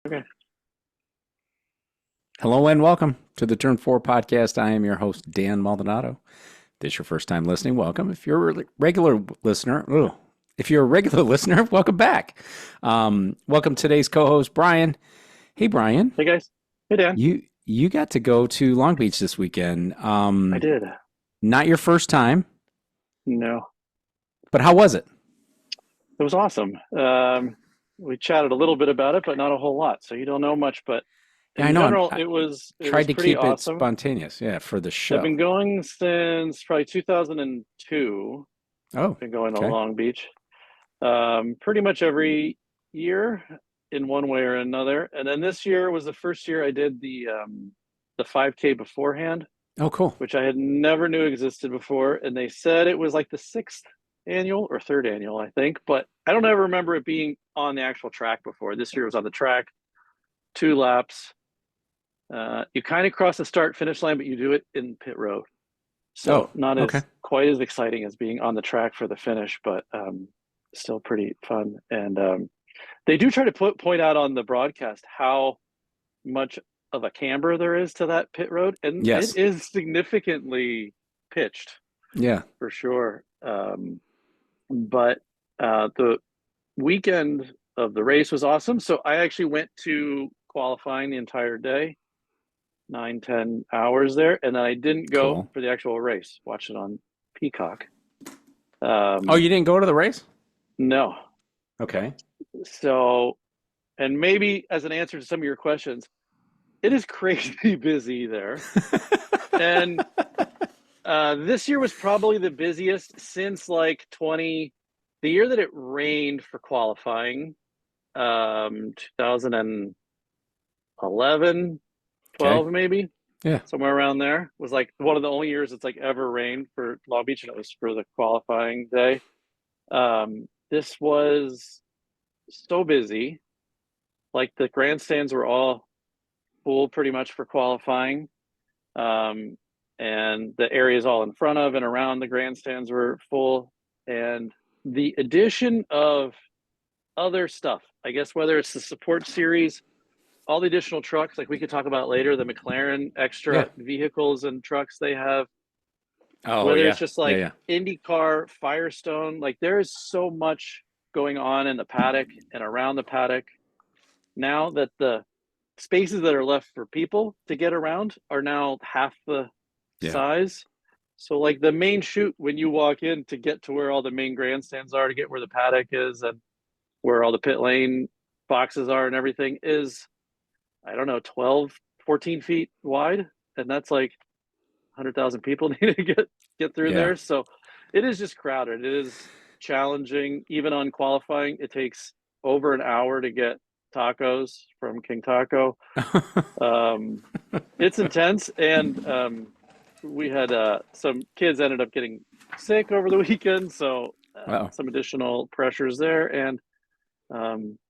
Okay. Hello and welcome to the Turn 4 podcast. I am your host, Dan Maldonado. If this is your first time listening, welcome. If you're a regular listener, welcome back. Welcome today's co-host, Brian. Hey, Brian, Hey guys. Hey Dan. you got to go to Long Beach this weekend. I did. Not your first time, No, but how was it? it was awesome. We chatted a little bit about it, but not a whole lot. So you don't know much, but Yeah, I in know. general, I it was tried to pretty keep it awesome. spontaneous. Yeah, for the I've show. been going since probably 2002. Oh, Been going to okay. Long Beach, pretty much every year in one way or another. And then this year was the first year I did the 5K beforehand, Oh, cool. which I had never knew existed before. And they said it was like the sixth annual or third annual, I think, but I don't ever remember it being on the actual track before. This year it was on the track, 2 laps. You kind of cross the start finish line, but you do it in pit road. Oh, So not okay. as quite as exciting as being on the track for the finish, but still pretty fun. And they do try to point out on the broadcast how much of a camber there is to that pit road, and it Yes. is significantly pitched Yeah. for sure. But the weekend of the race was awesome. So I actually went to qualifying the entire day, 9, 10 hours there, and then I didn't go Cool. for the actual race. Watched it on Peacock. Oh, Um, you didn't go to the race? no, Okay. so and maybe as an answer to some of your questions, it is crazy busy there, and this year was probably the busiest since like the year that it rained for qualifying, 2011, Okay. 12 maybe, Yeah. somewhere around there. Was like one of the only years it's like ever rained for Long Beach, and it was for the qualifying day. This was so busy. Like the grandstands were all full pretty much for qualifying. Um, and the areas all in front of and around the grandstands were full. And the addition of other stuff, I guess, whether it's the support series, all the additional trucks, like we could talk about later, the McLaren Yeah. extra vehicles and trucks they have, Oh, whether it's yeah. just Yeah. like Yeah. IndyCar, Firestone, like there is so much going on in the paddock and around the paddock now that the spaces that are left for people to get around are now half the Yeah. size. So like the main chute when you walk in to get to where all the main grandstands are to get where the paddock is and where all the pit lane boxes are and everything is, I don't know, 12, 14 feet wide. And that's like 100,000 people need to get through Yeah. there. So it is just crowded. It is challenging. Even on qualifying, it takes over an hour to get tacos from King Taco. Um, it's intense, and we had some kids ended up getting sick over the weekend, so Wow. some additional pressures there, and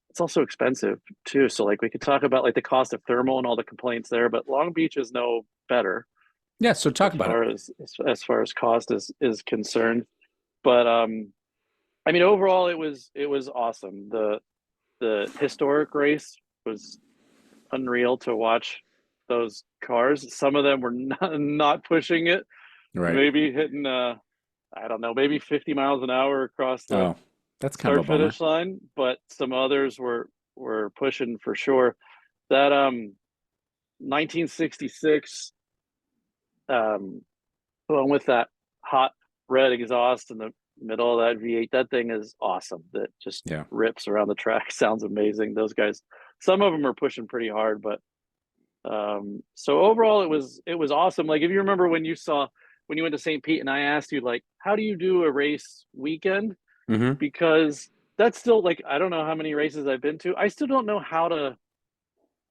it's also expensive too. So like we could talk about like the cost of thermal and all the complaints there, but Long Beach is no better Yeah. So talk as about it. far as far as cost is concerned. But I mean, overall, it was awesome. The historic race was unreal to watch those cars. Some of them were not pushing it, Right. maybe hitting I don't know, maybe 50 miles an hour across the Oh, that's kind of a start bummer. finish line, but some others were pushing for sure. That 1966 along with that hot red exhaust in the middle of that V8, that thing is awesome. That just Yeah. rips around the track. Sounds amazing. Those guys, some of them are pushing pretty hard, but so overall it was awesome. Like if you remember when you went to St. Pete and I asked you like how do you do a race weekend, Mm-hmm. because that's still like I don't know how many races I've been to. I still don't know how to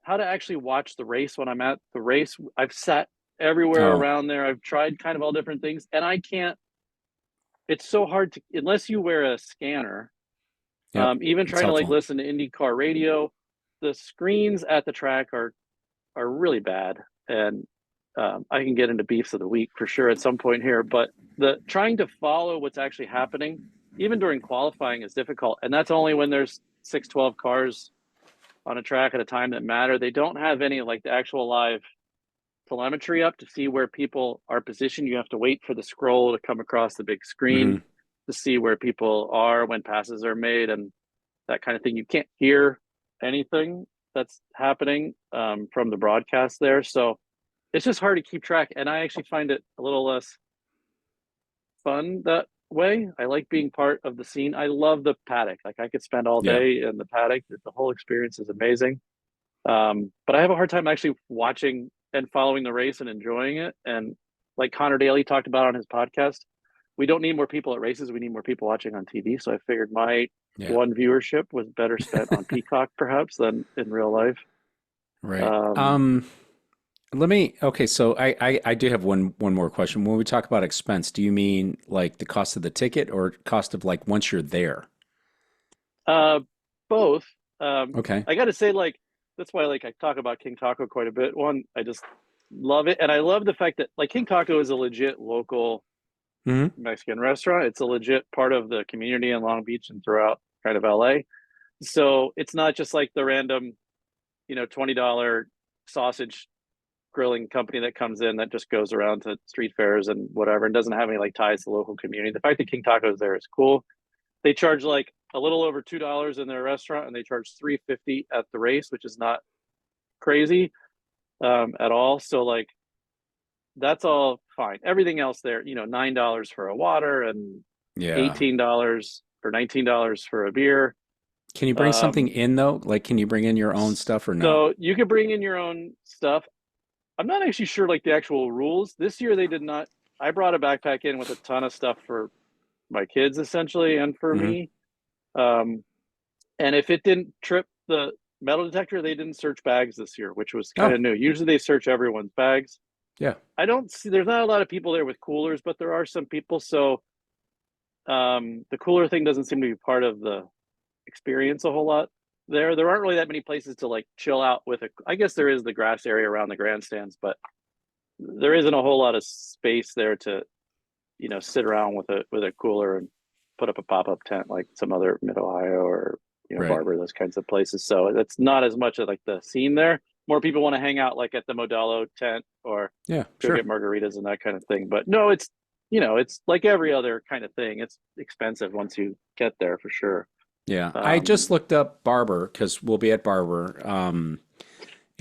actually watch the race when I'm at the race. I've sat everywhere Oh, around there. I've tried kind of all different things, and I can't. It's so hard to unless you wear a scanner. yep. Even It's trying to like helpful. listen to IndyCar radio, the screens at the track are really bad, and I can get into beefs of the week for sure at some point here. But the trying to follow what's actually happening, even during qualifying, is difficult, and that's only when there's 6, 12 cars on a track at a time that matter. They don't have any like the actual live telemetry up to see where people are positioned. You have to wait for the scroll to come across the big screen Mhm. to see where people are when passes are made and that kind of thing. You can't hear anything that's happening from the broadcast there. So it's just hard to keep track. And I actually find it a little less fun that way. I like being part of the scene. I love the paddock. Like I could spend all Yeah. day in the paddock. The whole experience is amazing. But I have a hard time actually watching and following the race and enjoying it. And like Connor Daly talked about on his podcast, we don't need more people at races. We need more people watching on TV. So I figured my Yeah. one viewership was better spent on Peacock perhaps than in real life. Right. Um, Okay, so I do have one more question. When we talk about expense, do you mean like the cost of the ticket or cost of like once you're there? uh, both. Okay. I got to say, like, that's why like I talk about King Taco quite a bit. One, I just love it. And I love the fact that like King Taco is a legit local Hmm. Mexican restaurant. It's a legit part of the community in Long Beach and throughout kind of LA. So it's not just like the random, $20 sausage grilling company that comes in that just goes around to street fairs and whatever and doesn't have any like ties to the local community. The fact that King Taco is there is cool. They charge like a little over $2 in their restaurant and they charge $3.50 at the race, which is not crazy at all. So like that's all fine. Everything else there, $9 for a water and Yeah. $18 or $19 for a beer. Can you bring something Um, in though? Like, can you bring in your own stuff or no? so you can bring in your own stuff. I'm not actually sure like the actual rules. This year they did not. I brought a backpack in with a ton of stuff for my kids essentially and for Hmm. me. Um, and if it didn't trip the metal detector, they didn't search bags this year, which was kind Oh, of new. Usually they search everyone's bags. yeah. I don't see there's not a lot of people there with coolers, but there are some people. So the cooler thing doesn't seem to be part of the experience a whole lot there. There aren't really that many places to like chill out with a. I guess there is the grass area around the grandstands, but there isn't a whole lot of space there to sit around with a cooler and put up a pop-up tent like some other mid Ohio or Right. Barber, those kinds of places. So it's not as much of like the scene there. More people want to hang out like at the Modelo tent or Yeah, go sure. get margaritas and that kind of thing. But no, it's like every other kind of thing. It's expensive once you get there for sure. Yeah. I just Um, looked up Barber because we'll be at Barber.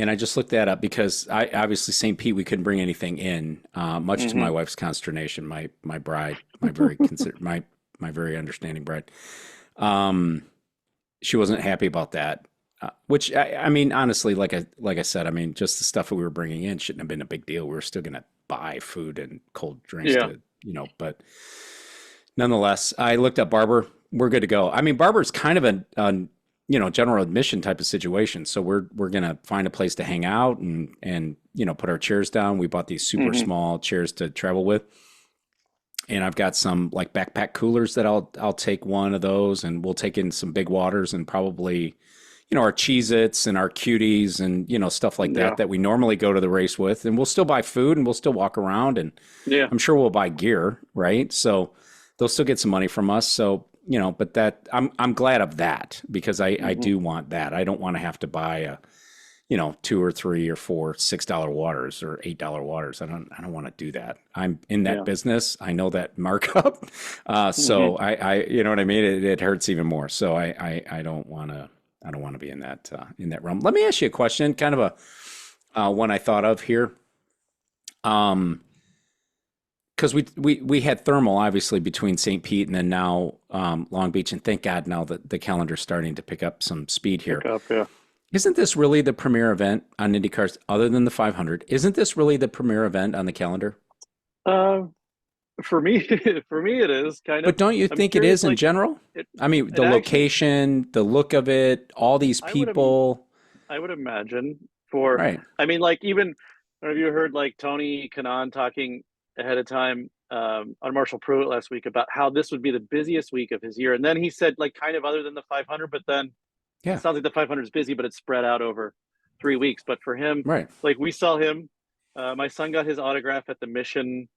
And I just looked that up because I obviously St. Pete we couldn't bring anything in, much to my mhm. wife's consternation. My bride, my very consider my very understanding bride. Um, she wasn't happy about that. Which I mean, honestly, like I said, I mean, just the stuff that we were bringing in shouldn't have been a big deal. We were still going to buy food and cold drinks Yeah, to, but nonetheless, I looked up Barber. We're good to go. I mean, Barber's kind of a general admission type of situation. So we're gonna find a place to hang out and put our chairs down. We bought these super hmm small chairs to travel with, and I've got some like backpack coolers that I'll take one of those, and we'll take in some big waters and probably our Cheez-Its and our cuties and stuff like that yeah, that we normally go to the race with, and we'll still buy food and we'll still walk around, and yeah, I'm sure we'll buy gear, right? So they'll still get some money from us. So but that I'm glad of that because I hmm do want that. I don't want to have to buy a two or three or four $6 waters or $8 waters. I don't want to do that. I'm in that yeah, business. I know that markup. hmm So I you know what I mean. It hurts even more. So I don't want to. I don't want to be in that realm. Let me ask you a question, kind of a one I thought of here. Um, because we had thermal obviously between St. Pete and then now Long Beach, and thank God now that the calendar's starting to pick up some speed pick here. up, yeah. Isn't this really the premier event on IndyCars other than the 500? Isn't this really the premier event on the calendar? Uh, for me, for me, it is kind But of. don't you I'm think it curious, is in like general? it. I mean, It the actually, location, the look of it, all these I would, people. I would imagine for. Right. I mean, like even. Have you heard like Tony Kanaan talking ahead of time on Marshall Pruitt last week about how this would be the busiest week of his year, and then he said like kind of other than the 500, but then it Yeah. sounds like the 500 is busy, but it's spread out over 3 weeks. But for him, Right. like we saw him. My son got his autograph at the Mission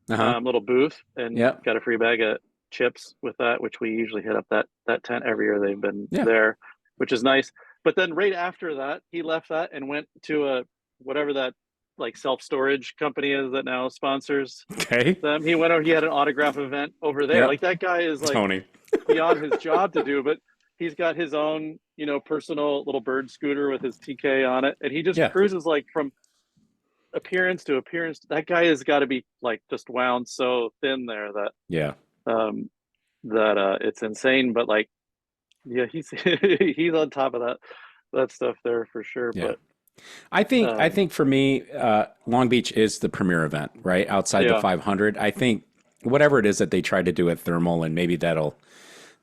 Uh-huh. little booth and Yep. got a free bag of chips with that, which we usually hit up that tent every year they've been Yeah. there, which is nice. But then right after that, he left that and went to a whatever that like self-storage company is that now sponsors Okay. them. He went over, he had an autograph event over there. Like Yep. that guy is like Tony. beyond his job to do, but he's got his own, personal little bird scooter with his TK on it. And he just Yeah. cruises like from appearance to appearance. That guy has got to be like just wound so thin there that Yeah. um it's insane. But like, yeah, he's he's on top of that stuff there for sure. Yeah. But I um think for me, Long Beach is the premier event, right? Outside the yeah. 500. I think whatever it is that they try to do at Thermal, and maybe that'll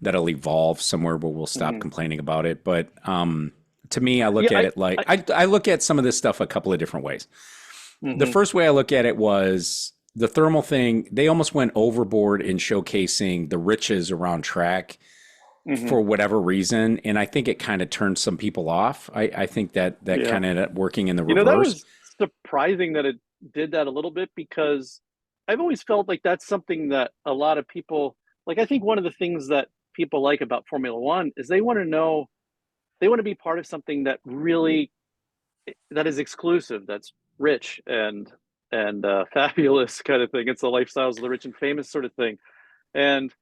evolve somewhere where we'll stop Mhm. complaining about it. But to me, I look Yeah, at it like I I look at some of this stuff a couple of different ways. The mhm. first way I look at it was the Thermal thing. They almost went overboard in showcasing the riches around track Mhm. for whatever reason, and I think it kind of turned some people off. I think that Yeah. kind of ended up working in the That reverse. was surprising that it did that a little bit, because I've always felt like that's something that a lot of people like. I think one of the things that people like about Formula One is they want to be part of something that really that is exclusive, that's rich and fabulous kind of thing. It's the lifestyles of the rich and famous sort of thing. And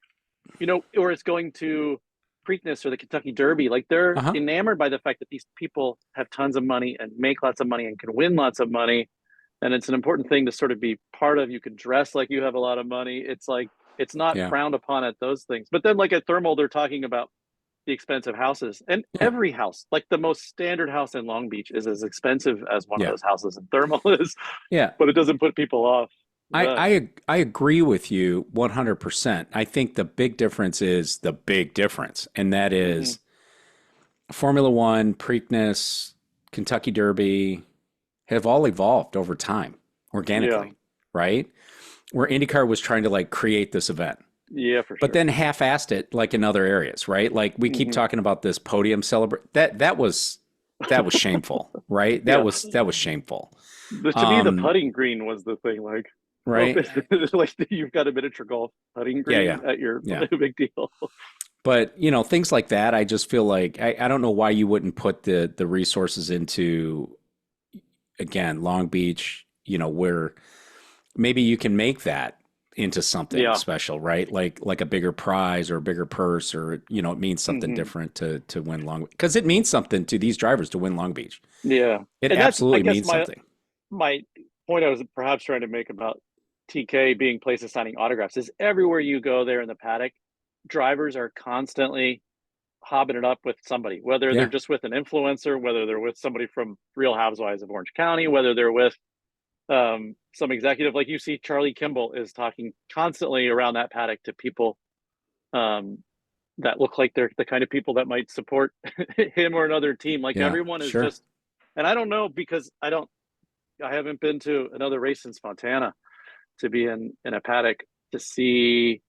or it's going to Preakness or the Kentucky Derby. Like Uh they're huh. enamored by the fact that these people have tons of money and make lots of money and can win lots of money. And it's an important thing to sort of be part of. You can dress like you have a lot of money. It's like, it's not Yeah. frowned upon at those things. But then, like at Thermal, they're talking about the expensive houses. And Yeah. every house, like the most standard house in Long Beach, is as expensive as one of Yeah. those houses in Thermal is, Yeah. but it doesn't put people off I, then. I I agree with you 100%. I think the big difference is the big difference, and that Mm-hmm. is Formula One, Preakness, Kentucky Derby have all evolved over time Yeah. organically, right? Where IndyCar was trying to like create this event, Yeah, for but sure. then half-assed it like in other areas, right? Like we keep Mm-hmm. talking about this podium celebrate that was shameful, right? Yeah. That was shameful. To me, the Um, putting green was the thing. Like, oh, right? like you've got a miniature golf putting Yeah, green yeah, at your yeah. big deal. But things like that, I just feel like I don't know why you wouldn't put the resources into again Long Beach, where maybe you can make that into something Yeah. special, right? Like a bigger prize or a bigger purse, or it means something Hmm. different to win Long because it means something to these drivers to win Long Beach. Yeah. It And that's, I absolutely guess, means my something. my point I was perhaps trying to make about TK being places signing autographs is everywhere you go there in the paddock, drivers are constantly hobbing it up with somebody, whether they're Yeah. just with an influencer, whether they're with somebody from Real Housewives of Orange County, whether they're with some executive. Like you see Charlie Kimball is talking constantly around that paddock to people um, that look like they're the kind of people that might support him or another team. Like Yeah. everyone is Sure. just, and I don't know, because I haven't been to another race since Montana to be in a paddock to see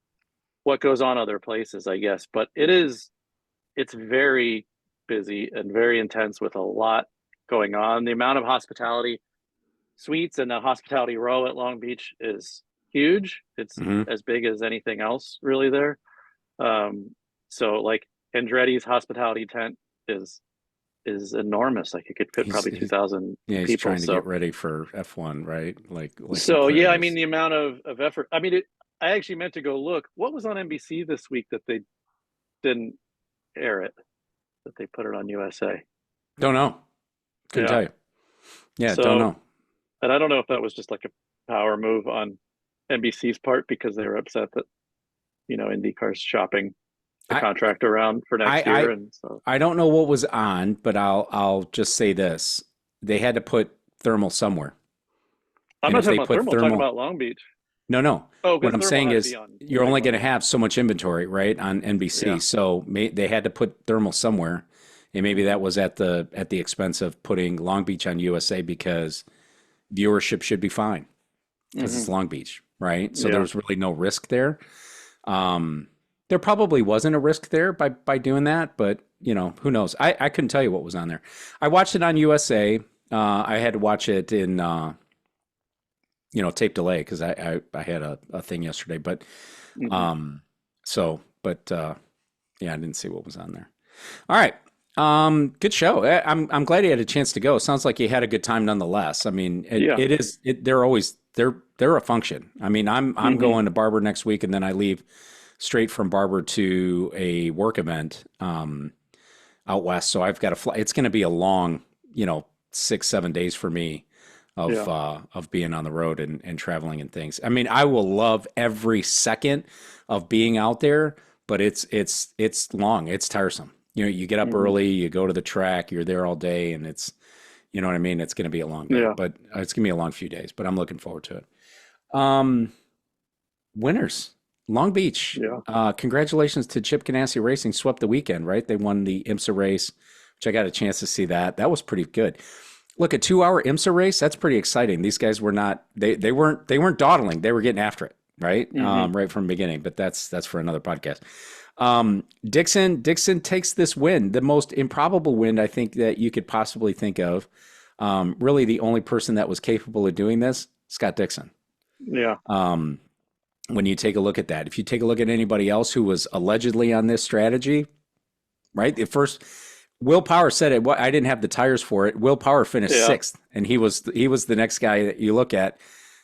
what goes on other places, I guess. But it's very busy and very intense with a lot going on. The amount of hospitality suites and the hospitality row at Long Beach is huge. It's Hmm. as big as anything else really there. Um, so like Andretti's hospitality tent is is enormous. Like it could fit He's, probably he's 2,000 yeah, he's people. trying to get So ready for F1, right? Like yeah, McLaren I mean is. the amount of effort. I mean I actually meant to go look what was on NBC this week that they didn't air it, that they put it on USA. Don't know. Couldn't Yeah. tell you. Yeah, don't So know. and I don't know if that was just like a power move on NBC's part because they were upset that IndyCar's shopping the I contract around for I next I year, and so I don't know what was on, but I'll just say this. They had to put thermal somewhere. I'm And not if talking they about put thermal. I'm talking thermal, about Long Beach. no, no. Oh, What because I'm thermal saying had to be is on you're only going to regular. have so much inventory, right, on NBC. Yeah. So they had to put thermal somewhere. And maybe Hmm. that was at the expense of putting Long Beach on USA because viewership should be fine because it's Hmm. Long Beach, right? So there Yeah. was really no risk there. Um, there probably wasn't a risk there by doing that, but who knows? I couldn't tell you what was on there. I watched it on USA. I had to watch it in tape delay because I had a thing yesterday, but Hmm. um, so but yeah, I didn't see what was on there. All right. Good show. I'm glad he had a chance to go. Sounds like he had a good time nonetheless. I mean, Yeah. they're always they're a function. I mean, I'm Hmm. going to Barber next week, and then I leave straight from Barber to a work event out west. So I've got to fly. It's going to be a long, 6, 7 days for me Yeah. of being on the road and traveling and things. I mean, I will love every second of being out there, but it's long. It's tiresome. You get up Hmm. early, you go to the track, you're there all day, and you know what I mean? It's going to be a long day, Yeah. but it's going to be a long few days, but I'm looking forward to it. Um, Winners, Long Beach. Yeah. Congratulations to Chip Ganassi Racing, swept the weekend, right? They won the IMSA race, which I got a chance to see that. That was pretty good. Look, a 2 hour IMSA race, that's pretty exciting. These guys were not they weren't dawdling. They were getting after it, right? Hmm. Right from the beginning, but that's for another podcast. Dixon takes this win, the most improbable win I think that you could possibly think of. Really the only person that was capable of doing this, Scott Dixon. Yeah. Um, when you take a look at that, if you take a look at anybody else who was allegedly on this strategy, right? The first Will Power said it. I didn't have the tires for it. Will Power finished Yeah. sixth, and he was the next guy that you look at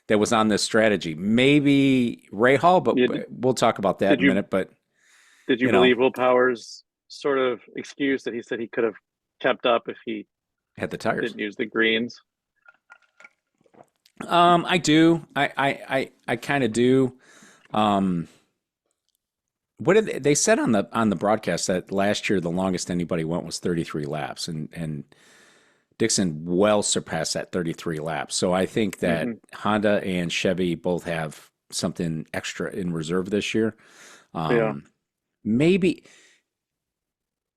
that was on this strategy. Maybe Ray Hall, but Yeah. we'll talk about that Did in a you minute. But did you you know, believe Will Power's sort of excuse that he said he could have kept up if he had the tires. didn't use the greens? I do. I kind of do. Um, what did they said on the broadcast that last year the longest anybody went was 33 laps, and Dixon well surpassed that 33 laps. So I think that Hmm. Honda and Chevy both have something extra in reserve this year. Yeah. Um, maybe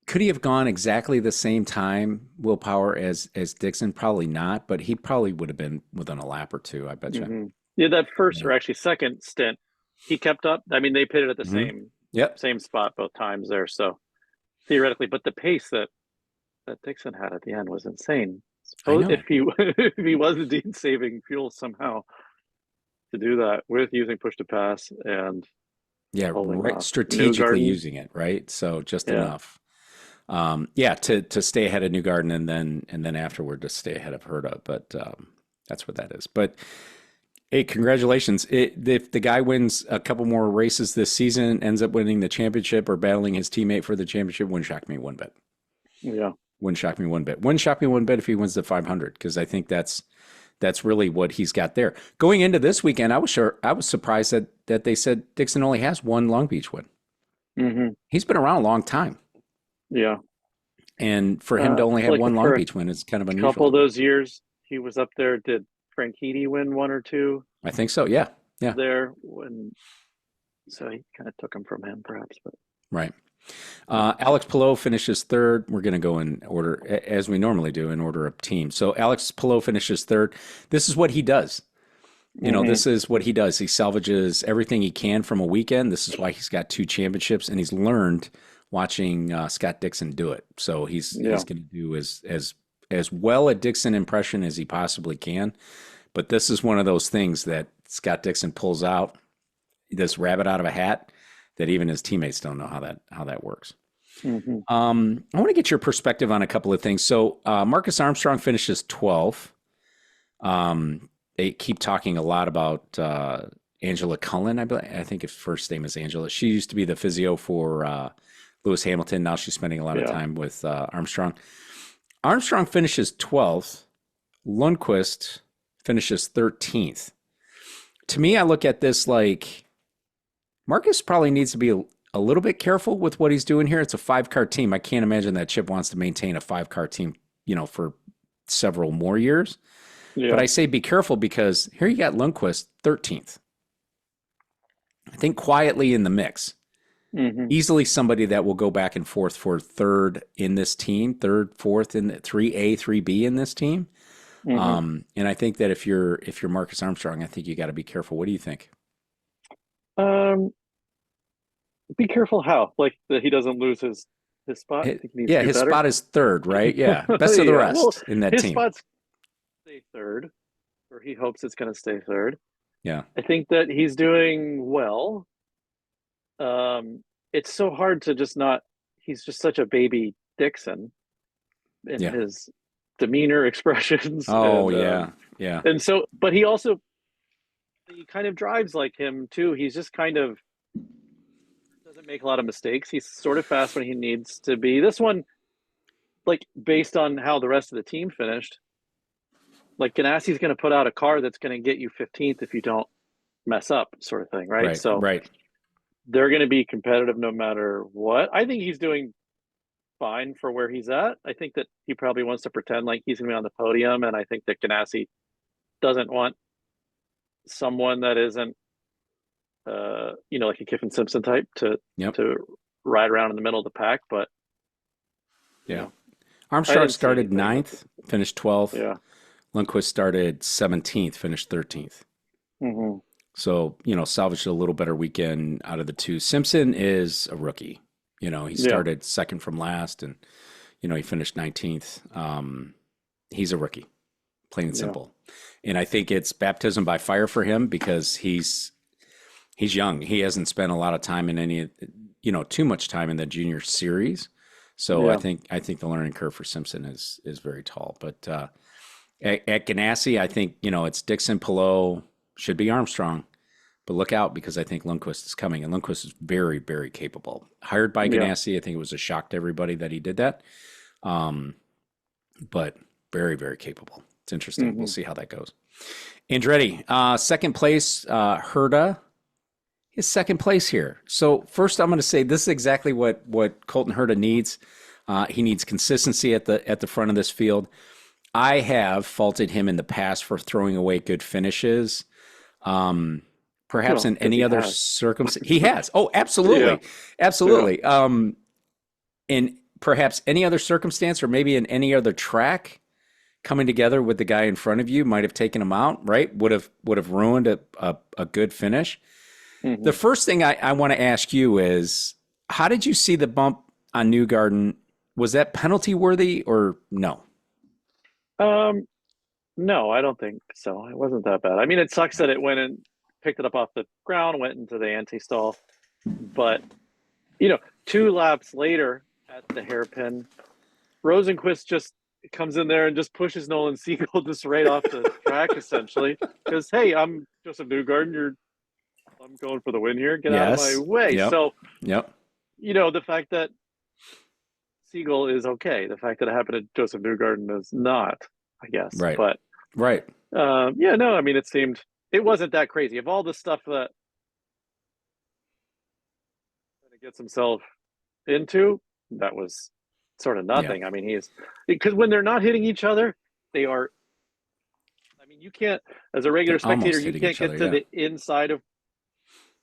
could he have gone exactly the same time, Will Power, as Dixon? Probably not, but he probably would have been within a lap or two. I bet you. Hmm. Yeah. That first Yeah. or actually second stint, he kept up. I mean, they pitted at the Hmm. same Yep. same spot both times there. So theoretically, but the pace that Dixon had at the end was insane. I Suppose if know. he if he was indeed saving fuel somehow to do that with using push to pass and Yeah. holding Right. off Strategically Newgarden. using it. Right. So just Yeah. enough. Yeah. To stay ahead of Newgarden and then afterward to stay ahead of Herta. But that's what that is. But hey, congratulations. If the guy wins a couple more races this season, ends up winning the championship or battling his teammate for the championship, wouldn't shock me one bit. Yeah. Wouldn't shock me one bit. Wouldn't shock me one bit if he wins the 500 because I think that's really what he's got there. Going into this weekend, I was surprised that they said Dixon only has one Long Beach win. Hmm. He's been around a long time, Yeah. and for him to only have Like one Long for a Beach win is kind of unusual couple to of me. those years he was up there, did Franchitti win one or two I think so. Yeah. Yeah. there when so he kind of took him from him perhaps, but Right. yeah. Alex Pillow finishes third. We're going to go in order as we normally do in order of team. So Alex Pillow finishes third. This is what he does. Hmm. This is what he does. He salvages everything he can from a weekend. This is why he's got two championships, and he's learned watching Scott Dixon do it. So he's Yeah. going to do as well a Dixon impression as he possibly can. But this is one of those things that Scott Dixon pulls out this rabbit out of a hat that even his teammates don't know how that works. Hmm. I want to get your perspective on a couple of things. So Marcus Armstrong finishes 12th. They keep talking a lot about Angela Cullen. I think his first name is Angela. She used to be the physio for Lewis Hamilton. Now she's spending a lot of Yeah. time with Armstrong. Armstrong finishes 12th. Lundqvist finishes 13th. To me, I look at this like Marcus probably needs to be a little bit careful with what he's doing here. It's a 5 car team. I can't imagine that Chip wants to maintain a 5 car team, for several more years. But Yeah. I say be careful because here you got Lundqvist 13th. I think quietly in the mix. Hmm. Easily somebody that will go back and forth for third in this team, third, fourth in 3A, 3B in this team. Hmm. And I think that if you're Marcus Armstrong, I think you got to be careful. What do you think? Um, be careful how like that he doesn't lose his spot. I think he needs to Yeah, do his better. spot is third, right? Yeah, best of the Yeah. Well, rest in that his team. spot's stay third, or he hopes it's going to stay third. Yeah. I think that he's doing well. Um, it's so hard to just not. He's just such a baby Dixon. in Yeah. his demeanor, expressions, Oh, yeah. Yeah. and so, but he kind of drives like him too. He's just kind of doesn't make a lot of mistakes. He's sort of fast when he needs to be. This one, like based on how the rest of the team finished, like Ganassi's going to put out a car that's going to get you 15th if you don't mess up, sort of thing, right? Right. So Right. they're going to be competitive no matter what. I think he's doing fine for where he's at. I think that he probably wants to pretend like he's going to be on the podium, and I think that Ganassi doesn't want someone that isn't, like a Kiffin Simpson type Yep. to ride around in the middle of the pack. But Yeah. I Armstrong didn't see started anything. ninth, finished 12th. Yeah. Lundqvist started 17th, finished 13th. Mm-hmm. So, salvaged a little better weekend out of the two. Simpson is a rookie. He started second from last and, he finished 19th. He's a rookie, plain and simple. And I think it's baptism by fire for him because he's young. He hasn't spent a lot of time in any, too much time in the junior series. So I think the learning curve for Simpson is very tall. But at Ganassi, I think, it's Dixon, Palou, should be Armstrong. But look out because I think Lundqvist is coming. And Lundqvist is very, very capable. Hired by Ganassi, I think it was a shock to everybody that he did that. But very, very capable. It's interesting. We'll see how that goes. Andretti, second place, Herta. His second place here. So first, I'm going to say this is exactly what Colton Herta needs. He needs consistency at the front of this field. I have faulted him in the past for throwing away good finishes. Perhaps in any other circumstance, he has. Oh, absolutely, absolutely. Yeah. In perhaps any other circumstance, or maybe in any other track, coming together with the guy in front of you might have taken him out. Right? Would have ruined a good finish. Mm-hmm. The first thing I want to ask you is, how did you see the bump on Newgarden? Was that penalty worthy or no? No, I don't think so. It wasn't that bad. I mean, it sucks that it went and picked it up off the ground, went into the anti-stall. But, 2 laps later at the hairpin, Rosenqvist just comes in there and just pushes Nolan Siegel just right off the track, essentially. Because, hey, I'm Josef Newgarden. I'm going for the win here. Get out of my way. Yep. So, the fact that Siegel is okay. The fact that it happened to Josef Newgarden is not, I guess. Right. But, right. I mean, it wasn't that crazy. Of all the stuff that he gets himself into, that was sort of nothing. Yeah. I mean, because when they're not hitting each other, they are. I mean, you can't, as a regular spectator, you can't get to the inside of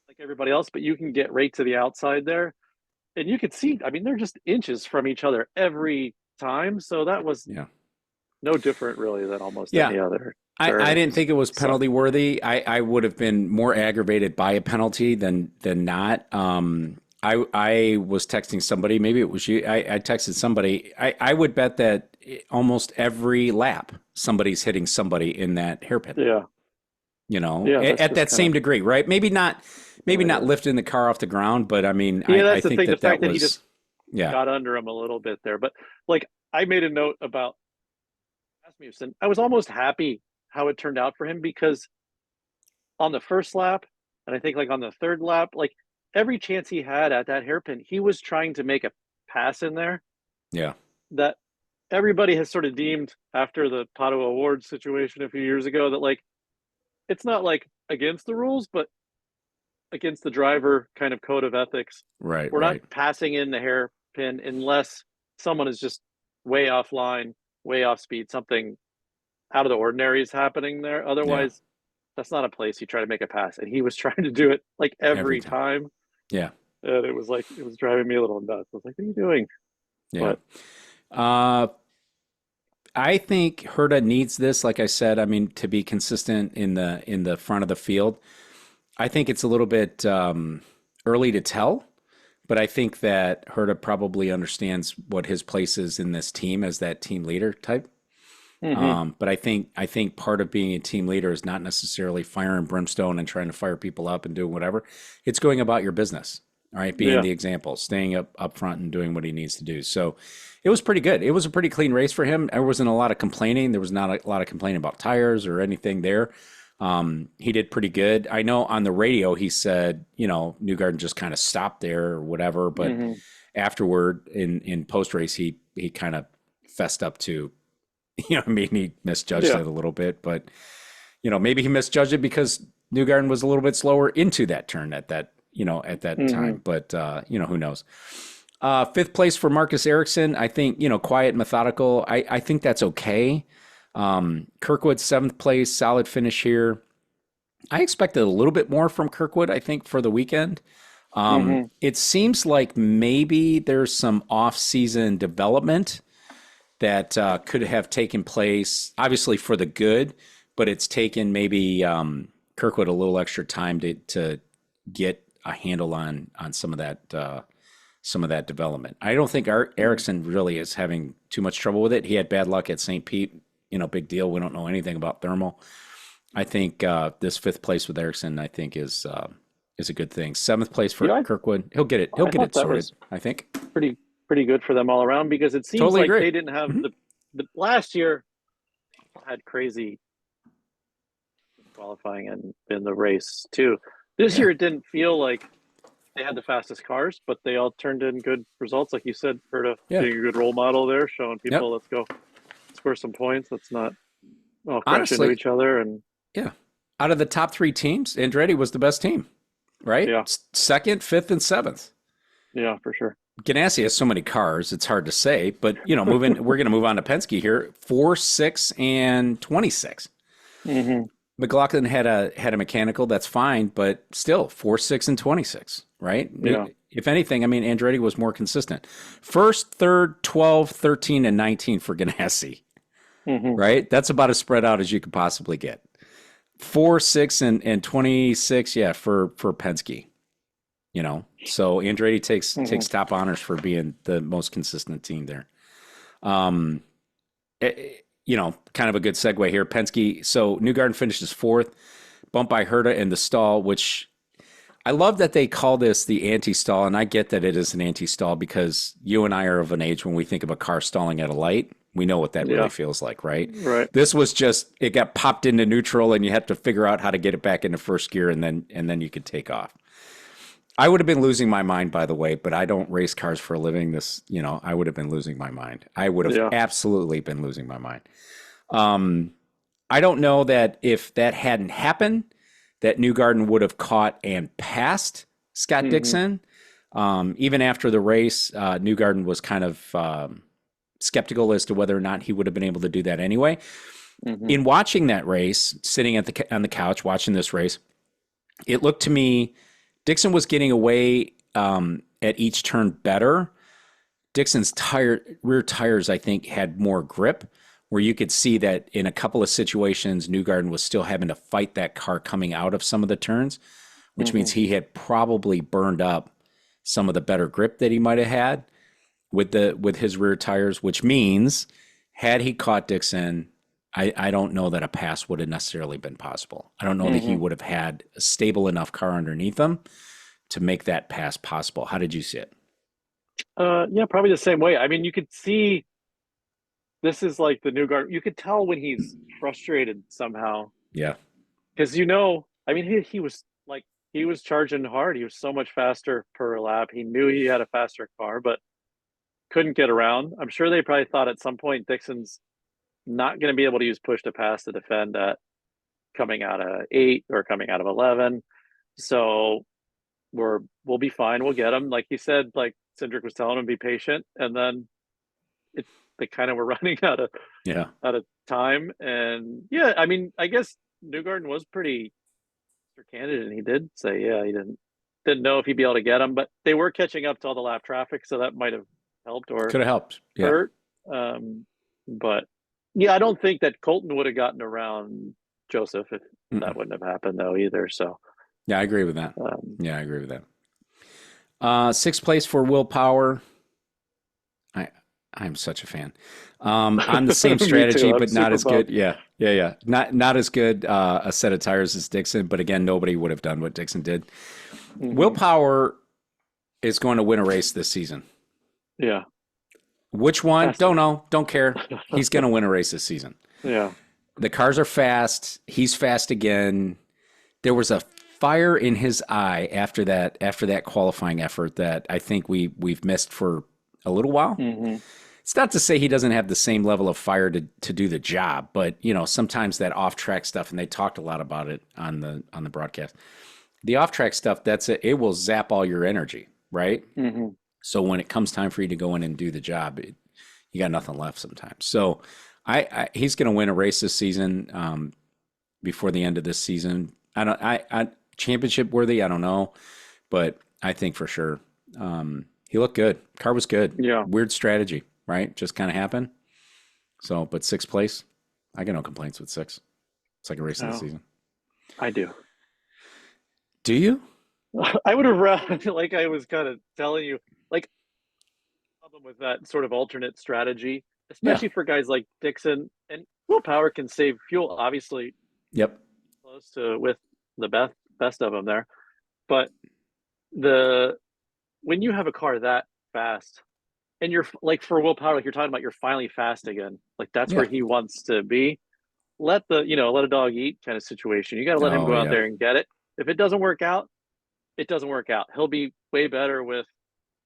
like everybody else, but you can get right to the outside there, and you could see. I mean, they're just inches from each other every time, so that was no different really than almost any other. I didn't think it was penalty worthy. I would have been more aggravated by a penalty than not. I was texting somebody, maybe it was you. I texted somebody. I would bet that almost every lap somebody's hitting somebody in that hairpin. Yeah. At that same degree, right? Maybe not lifting the car off the ground, but I mean, I think the fact that was, he just got under him a little bit there. But like, I made a note about Rasmussen. I was almost happy how it turned out for him because on the first lap, and I think like on the third lap, like every chance he had at that hairpin, he was trying to make a pass in there. Yeah. That everybody has sort of deemed after the Pato Awards situation a few years ago that like, it's not like against the rules, but against the driver kind of code of ethics. Right. We're not passing in the hairpin unless someone is just way offline, way off speed, something out of the ordinary is happening there. Otherwise, that's not a place you try to make a pass. And he was trying to do it like every time. Yeah. And it was driving me a little nuts. I was like, what are you doing? Yeah. But, I think Herta needs this, like I said, I mean, to be consistent in the front of the field. I think it's a little bit early to tell, but I think that Herta probably understands what his place is in this team as that team leader type. Mm-hmm. But I think part of being a team leader is not necessarily fire and brimstone and trying to fire people up and doing whatever. It's going about your business. All right, being the example, staying up front and doing what he needs to do. So it was pretty good. It was a pretty clean race for him. There wasn't a lot of complaining. There was not a lot of complaining about tires or anything there. He did pretty good. I know on the radio he said, Newgarden just kind of stopped there or whatever, but afterward in post race he kind of fessed up to, he misjudged it a little bit, but maybe he misjudged it because Newgarden was a little bit slower into that turn at that time, but who knows. Fifth place for Marcus Ericsson. I think, quiet, methodical. I think that's okay. Kirkwood, seventh place, solid finish here. I expected a little bit more from Kirkwood, I think, for the weekend. It seems like maybe there's some off-season development that could have taken place, obviously for the good, but it's taken maybe Kirkwood a little extra time to get a handle on some of that development. I don't think Ericsson really is having too much trouble with it. He had bad luck at St. Pete, big deal. We don't know anything about thermal. I think this fifth place with Ericsson, I think is a good thing. Seventh place for Kirkwood. He'll get it. He'll get it sorted, I think. Pretty good for them all around, because it seems totally like agree. they didn't have the last year had crazy qualifying and in the race too. This year it didn't feel like they had the fastest cars, but they all turned in good results. Like you said, Herta being a good role model there, showing people, let's go score some points. Let's not all crash into each other. And out of the top three teams, Andretti was the best team, right? Yeah. Second, fifth, and seventh. Yeah, for sure. Ganassi has so many cars, it's hard to say, but we're going to move on to Penske here. 4, 6, and 26. McLaughlin had a mechanical, that's fine, but still 4, 6, and 26, right? Yeah. If anything, I mean, Andretti was more consistent. First, third, 12, 13, and 19 for Ganassi, right? That's about as spread out as you could possibly get. 4, 6, and 26, for Penske. So Andretti takes top honors for being the most consistent team there. Kind of a good segue here. Penske. So Newgarden finishes fourth, bumped by Herta in the stall, which I love that they call this the anti-stall. And I get that it is an anti-stall because you and I are of an age when we think of a car stalling at a light, we know what that really feels like, right? Right. This was just, it got popped into neutral and you had to figure out how to get it back into first gear and then you could take off. I would have been losing my mind, by the way, but I don't race cars for a living. I would have been losing my mind. I would have absolutely been losing my mind. I don't know that if that hadn't happened, that Newgarden would have caught and passed Scott Dixon. Even after the race, Newgarden was kind of skeptical as to whether or not he would have been able to do that anyway. In watching that race, sitting on the couch watching this race, it looked to me Dixon was getting away at each turn better. Dixon's rear tires, I think, had more grip, where you could see that in a couple of situations, Newgarden was still having to fight that car coming out of some of the turns, which means he had probably burned up some of the better grip that he might have had with his rear tires, which means had he caught Dixon, I don't know that a pass would have necessarily been possible. I don't know that he would have had a stable enough car underneath him to make that pass possible. How did you see it? Yeah, probably the same way. I mean, you could see this is like the Newgarden. You could tell when he's frustrated somehow. Yeah. Because, I mean, he was charging hard. He was so much faster per lap. He knew he had a faster car, but couldn't get around. I'm sure they probably thought at some point Dixon's not going to be able to use push to pass to defend at coming out of 8 or coming out of 11. So we'll be fine. We'll get him. Like he said, like Cindric was telling him, be patient. And then they kind of were running out of time. And I mean, I guess Newgarden was pretty candid, and he did say, he didn't know if he'd be able to get him, but they were catching up to all the lap traffic, so that might have helped or could have helped. Hurt. But I don't think that Colton would have gotten around Josef if that wouldn't have happened though either. So I agree with that. I agree with that. Sixth place for Will Power. I'm such a fan. On the same strategy, but not as good. Yeah. Not as good a set of tires as Dixon, but again, nobody would have done what Dixon did. Will Power, is going to win a race this season. Yeah. Which one? Has Don't to. know. Don't care. He's going to win a race this season. Yeah. The cars are fast. He's fast again. There was a fire in his eye after that qualifying effort that I think we've missed for a little while. Hmm. It's not to say he doesn't have the same level of fire to do the job, but sometimes that off track stuff, and they talked a lot about it on the broadcast. The off track stuff, it will zap all your energy, right? Hmm. So when it comes time for you to go in and do the job, you got nothing left sometimes. So he's going to win a race this season, before the end of this season. I championship worthy, I don't know, but I think for sure. He looked good. Car was good. Yeah. Weird strategy, right? Just kind of happened. So, but sixth place, I got no complaints with six. Second race of the No, season. I do. Do you? I would have rather, like I was kind of telling you, like problem with that sort of alternate strategy, Yeah. especially for guys like Dixon and willpower can save fuel, obviously Yep. close to with the best of them there. But the when you have a car that fast and you're like for willpower, like you're talking about, you're finally fast again. Like that's Yeah. where he wants to be. Let a dog eat kind of situation. You got to let him Oh, go out yeah. there and get it. If it doesn't work out, it doesn't work out. He'll be way better with,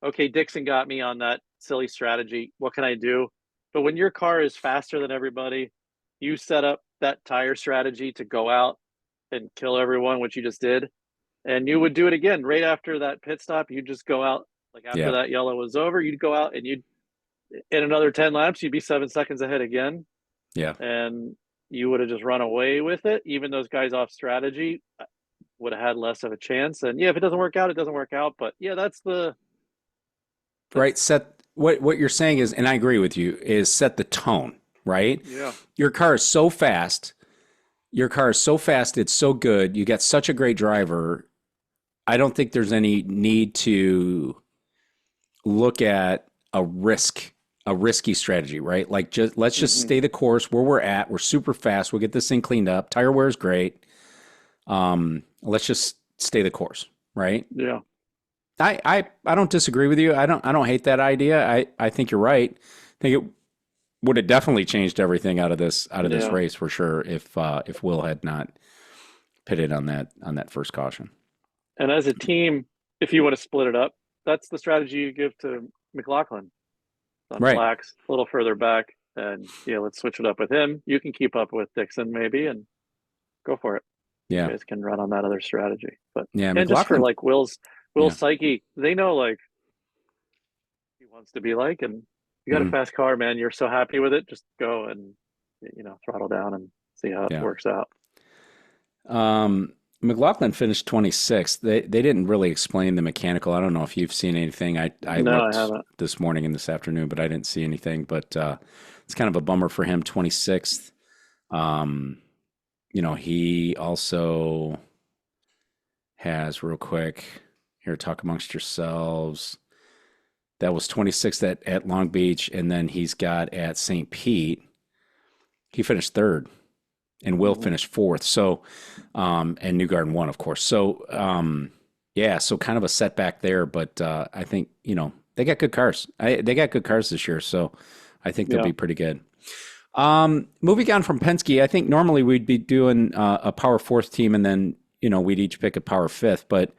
okay, Dixon got me on that silly strategy. What can I do? But when your car is faster than everybody, you set up that tire strategy to go out and kill everyone, which you just did. And you would do it again right after that pit stop. You'd just go out, like after Yeah. that yellow was over, you'd go out and in another 10 laps, you'd be 7 seconds ahead again. Yeah. And you would have just run away with it. Even those guys off strategy would have had less of a chance. And yeah, if it doesn't work out, it doesn't work out. But yeah, that's Right. What you're saying is, and I agree with you, is set the tone, right? yeah. Your car is so fast. Your car is so fast. It's so good. You got such a great driver. I don't think there's any need to look at a risky strategy, right? Like let's just Hmm. stay the course where we're at. We're super fast. We'll get this thing cleaned up. Tire wear is great. Let's just stay the course, right? Yeah. I don't disagree with you. I don't hate that idea. I think you're right. I think it would have definitely changed everything out of this Yeah. race for sure if Will had not pitted on that first caution. And as a team, if you want to split it up, that's the strategy you give to McLaughlin on Right. slacks a little further back. And yeah, let's switch it up with him. You can keep up with Dixon maybe and go for it. You Yeah. guys can run on that other strategy. But Yeah. and just for McLaughlin. like Will's Yeah. psyche, they know like he wants to be like, and you got a Mhm. fast car, man. You're so happy with it. Just go and throttle down and see how it Yeah. works out. McLaughlin finished 26th. They didn't really explain the mechanical. I don't know if you've seen anything. I No, I looked haven't. this morning and this afternoon, but I didn't see anything. But it's kind of a bummer for him. 26th. Um, he also has real quick here. Talk amongst yourselves. That was 26th at Long Beach, and then he's got at St. Pete. He finished third. And Will Hmm. finished fourth. So, and Newgarden won, of course. So, yeah, so kind of a setback there, but I think they got good cars. They got good cars this year, so I think they'll Yeah. be pretty good. Moving on from Penske, I think normally we'd be doing a power fourth team, and then we'd each pick a power fifth, but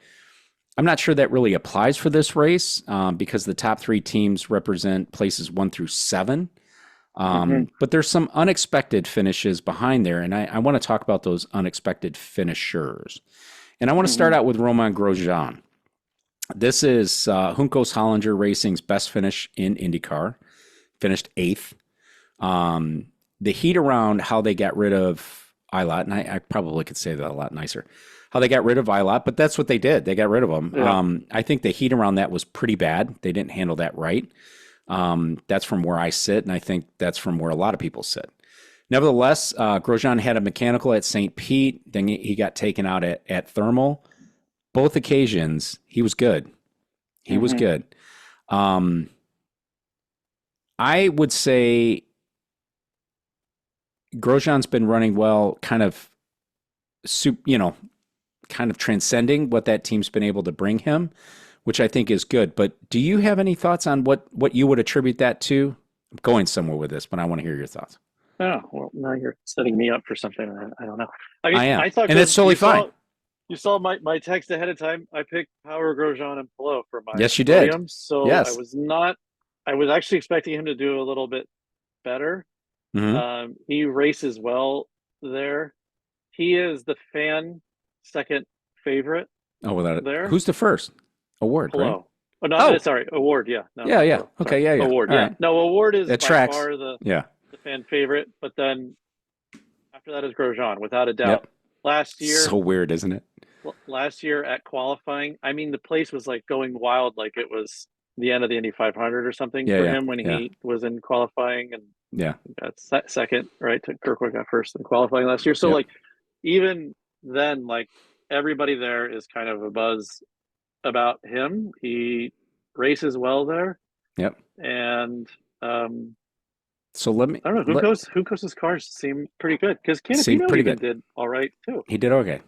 I'm not sure that really applies for this race because the top three teams represent places 1 through 7. Hmm. But there's some unexpected finishes behind there, and I want to talk about those unexpected finishers. And I want to start Hmm. out with Romain Grosjean. This is Juncos Hollinger Racing's best finish in IndyCar, finished 8th. The heat around how they got rid of Ilott, and I probably could say that a lot nicer, how they got rid of Ilott, but that's what they did. They got rid of him. Yeah. I think the heat around that was pretty bad. They didn't handle that right. That's from where I sit, and I think that's from where a lot of people sit. Nevertheless, Grosjean had a mechanical at St. Pete. Then he got taken out at Thermal. Both occasions, he was good. He was Hmm. good. I would say Grosjean's been running well, kind of, kind of transcending what that team's been able to bring him, which I think is good. But do you have any thoughts on what you would attribute that to? I'm going somewhere with this, but I want to hear your thoughts. Oh, well, now you're setting me up for something. I don't know. I mean, I am, I thought and it's totally fine. You saw my text ahead of time. I picked Power, Grosjean, and Pillow for my Yes, you did. podium. So Yes. I was actually expecting him to do a little bit better. Hmm. He races well there. He is the fan second favorite Oh, without it. there. Who's the first? Award, right? Pillow. Oh, no, Oh, sorry. Award. Yeah. No, yeah, not yeah. Pillow. Okay, Sorry. yeah, yeah. Award. All Yeah. right. No, Award is It by tracks. far Yeah. the fan favorite. But then after that is Grosjean, without a doubt. Yep. Last So year, weird, isn't it? last year at qualifying, I mean, the place was like going wild, like it was the end of the Indy 500 or something Yeah, for yeah, him when yeah, he was in qualifying, and yeah, got second, right? To Kirkwood got first in qualifying last year. So yep. like even then, like everybody there is kind of a buzz about him. He races well there, Yep. and So let me I don't know who goes cars seem pretty good because seem Canapino pretty even good. did all right too. He did okay.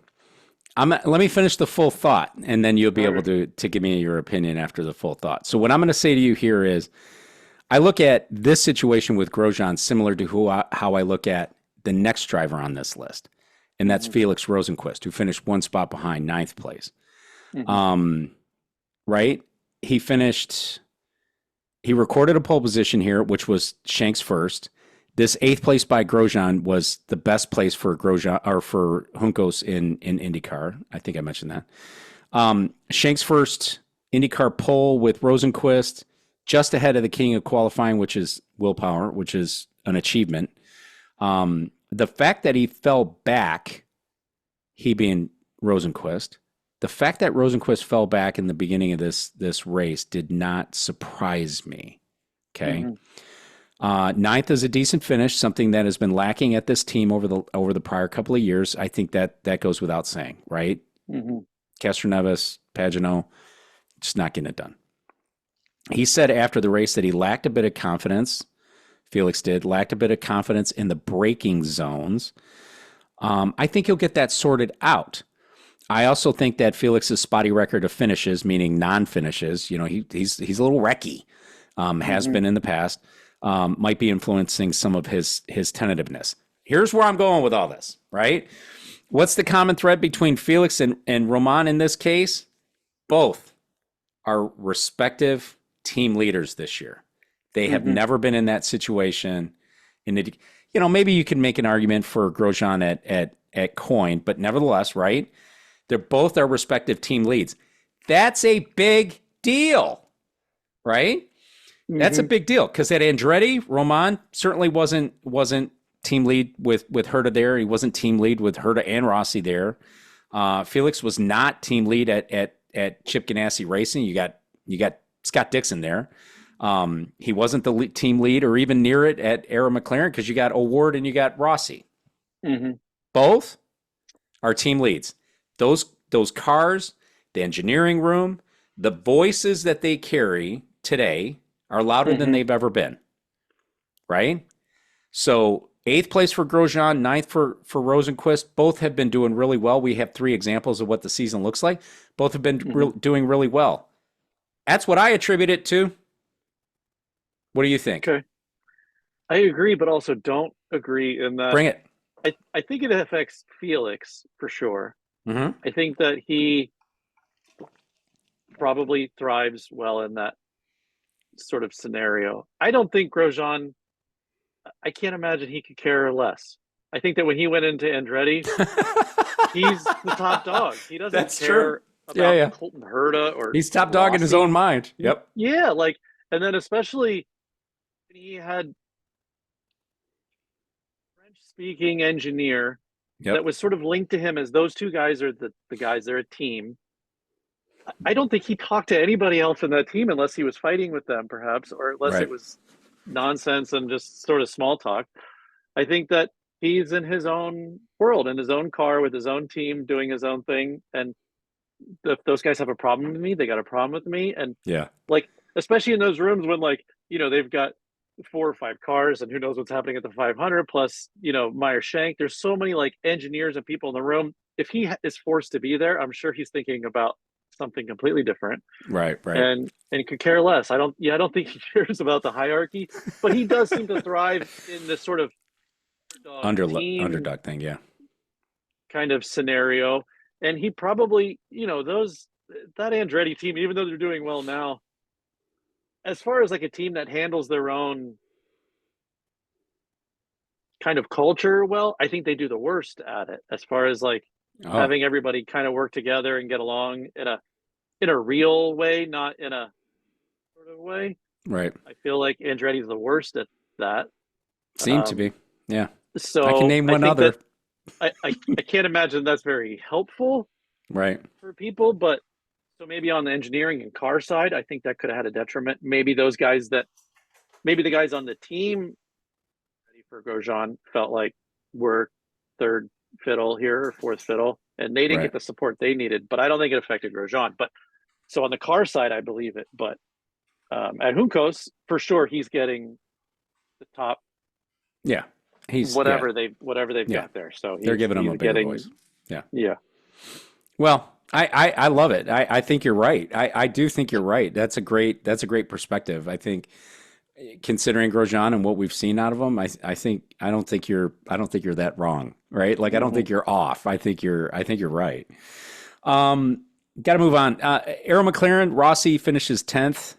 Let me finish the full thought, and then you'll be All able right. to give me your opinion after the full thought. So what I'm going to say to you here is, I look at this situation with Grosjean similar to how I look at the next driver on this list, and that's Mm-hmm. Felix Rosenqvist, who finished one spot behind, ninth place. Mm-hmm. Right? He recorded a pole position here, which was Shank's first. This eighth place by Grosjean was the best place for Grosjean or for Juncos in IndyCar. I think I mentioned that. Shank's first IndyCar pole with Rosenqvist, just ahead of the king of qualifying, which is willpower, which is an achievement. The fact that he fell back, he being Rosenqvist, the fact that Rosenqvist fell back in the beginning of this race did not surprise me. Okay. Mm-hmm. Ninth is a decent finish, something that has been lacking at this team over the prior couple of years. I think that goes without saying, right? Mm-hmm. Castroneves, Pagano, just not getting it done. He said after the race that he lacked a bit of confidence. Felix lacked a bit of confidence in the braking zones. I think he'll get that sorted out. I also think that Felix's spotty record of finishes, meaning non-finishes, he's a little wrecky, has Mm-hmm. been in the past, might be influencing some of his tentativeness. Here's where I'm going with all this, right? What's the common thread between Felix and Romain in this case? Both are respective team leaders this year. They have Mm-hmm. never been in that situation. And maybe you can make an argument for Grosjean at Coin, but nevertheless, right? They're both our respective team leads. That's a big deal, right? That's a Mm-hmm. big deal because at Andretti, Romain certainly wasn't team lead with Herta there. He wasn't team lead with Herta and Rossi there. Felix was not team lead at Chip Ganassi Racing. You got Scott Dixon there. He wasn't the team lead or even near it at Arrow McLaren because you got O'Ward and you got Rossi. Mm-hmm. Both are team leads. Those cars, the engineering room, the voices that they carry today are louder than Mm-hmm. they've ever been. Right? So 8th place for Grosjean, 9th for Rosenqvist. Both have been doing really well. We have 3 examples of what the season looks like. Both have been doing really well. That's what I attribute it to. What do you think? Okay. I agree, but also don't agree in that Bring it. I think it affects Felix for sure. Mm-hmm. I think that he probably thrives well in that sort of scenario. I don't think Grosjean, I can't imagine he could care less. I think that when he went into Andretti, he's the top dog. He doesn't That's care true. Yeah, about yeah. Colton Herta or He's top dog in his own Rossi. mind. Yep. Yeah, like, and then especially when he had French-speaking engineer that Yep. was sort of linked to him as those two guys are the guys, they're a team. I don't think he talked to anybody else in that team unless he was fighting with them, perhaps, or unless it Right. was nonsense and just sort of small talk. I think that he's in his own world, in his own car with his own team, doing his own thing. And if those guys have a problem with me, they got a problem with me. And Yeah. like, especially in those rooms when they've got 4 or 5 cars and who knows what's happening at the 500 plus, Meyer Shank. There's so many like engineers and people in the room. If he is forced to be there, I'm sure he's thinking about something completely different, Right. and could care less. I don't think he cares about the hierarchy, but he does seem to thrive in this sort of underdog team Underdog thing. Yeah. kind of scenario. And he probably, that Andretti team, even though they're doing well now, as far as like a team that handles their own kind of culture well, I think they do the worst at it, as far as like Oh, having everybody kind of work together and get along in a real way, not in a sort of way. right. I feel like Andretti's the worst at that. Seemed to be. Um, Yeah. I can so name I one think that other. I can't imagine that's very helpful Right. for people, but so maybe on the engineering and car side, I think that could have had a detriment. Maybe the guys on the team ready for Grosjean felt like were third fiddle here or fourth fiddle, and they didn't Right. get the support they needed. But I don't think it affected Grosjean. But so on the car side, I believe it. But at Juncos, for sure, he's getting the top Yeah. Yeah. whatever they've Yeah. got there. So They're giving him he's a bigger voice. getting Yeah. yeah. Well, I love it. I think you're right. I do think you're right. That's a great perspective. I think considering Grosjean and what we've seen out of him, I don't think you're that wrong, right? Like I don't Mm-hmm. think you're off. I think you're right. Got to move on. Arrow McLaren, Rossi finishes 10th.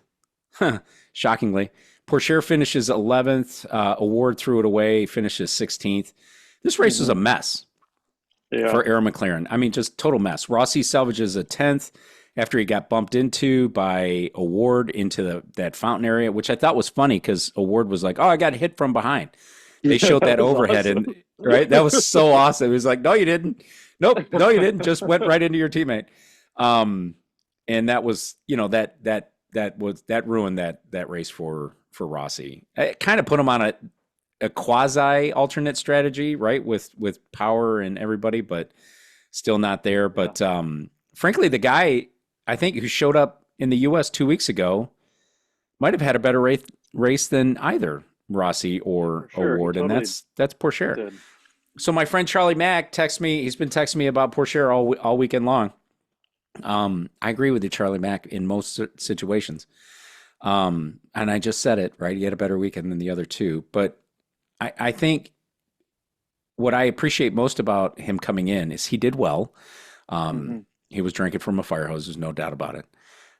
Shockingly. Pourchaire finishes 11th. Award threw it away, finishes 16th. This race was Mm-hmm. a mess Yeah. for Arrow McLaren. I mean, just total mess. Rossi salvages a 10th after he got bumped into by Award into that fountain area, which I thought was funny because Award was like, "Oh, I got hit from behind." They showed that was overhead, awesome. and right, that was so awesome. He was like, "No, you didn't. Nope, no, you didn't. Just went right into your teammate." And that was, that ruined that race for Rossi. It kind of put him on a quasi alternate strategy, right? With Power and everybody, but still not there. But frankly, the guy I think who showed up in the U.S. 2 weeks ago might have had a better race than either Rossi or Sure, he Award, and totally that's Pourchaire. did. So my friend Charlie Mack texts me. He's been texting me about Pourchaire all weekend long. I agree with you, Charlie Mack, in most situations. And I just said it, right? He had a better weekend than the other two. But I think what I appreciate most about him coming in is he did well. Mm-hmm. He was drinking from a fire hose. There's no doubt about it.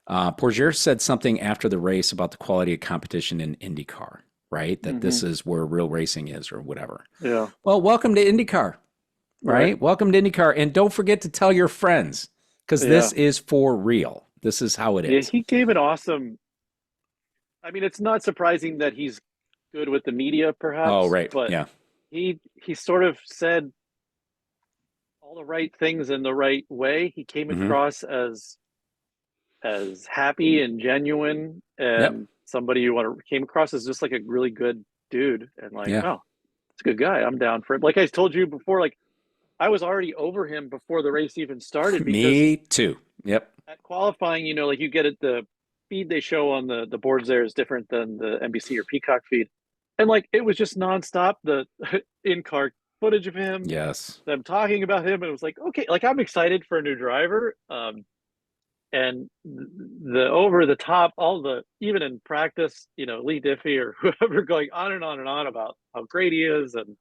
Pourchaire said something after the race about the quality of competition in IndyCar, right? That this is where real racing is or whatever. Yeah. Well, welcome to IndyCar, right? Right. Welcome to IndyCar. And don't forget to tell your friends because this Yeah. is for real. This is how it Yeah, is. he gave an awesome. I mean, it's not surprising that he's good with the media, Oh, perhaps, right. but Yeah. he sort of said all the right things in the right way. He came Hmm. across as happy and genuine, Yep. and somebody you want to came across as just like a really good dude, and like, Yeah. oh, it's a good guy. I'm down for it. Like I told you before, like I was already over him before the race even started because Me too. Yep. at qualifying, like you get it, the feed they show on the boards there is different than the NBC or Peacock feed. And like it was just nonstop the in-car footage of him, Yes. them talking about him, and it was like, okay, like I'm excited for a new driver. And the over the top, all the even in practice, Lee Diffie or whoever going on and on and on about how great he is, and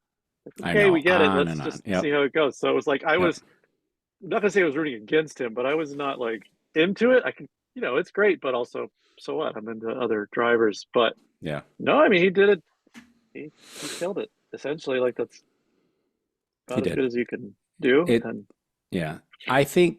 it's I okay, know. we get it. On Let's and on. just see Yep. how it goes. So it was like I Yep. was not gonna say I was rooting against him, but I was not like into it. I can, it's great, but also so what? I'm into other drivers, but Yeah. no, I mean he did it. He killed it essentially. Like that's He about as did. good as you can do. It. And Yeah. I think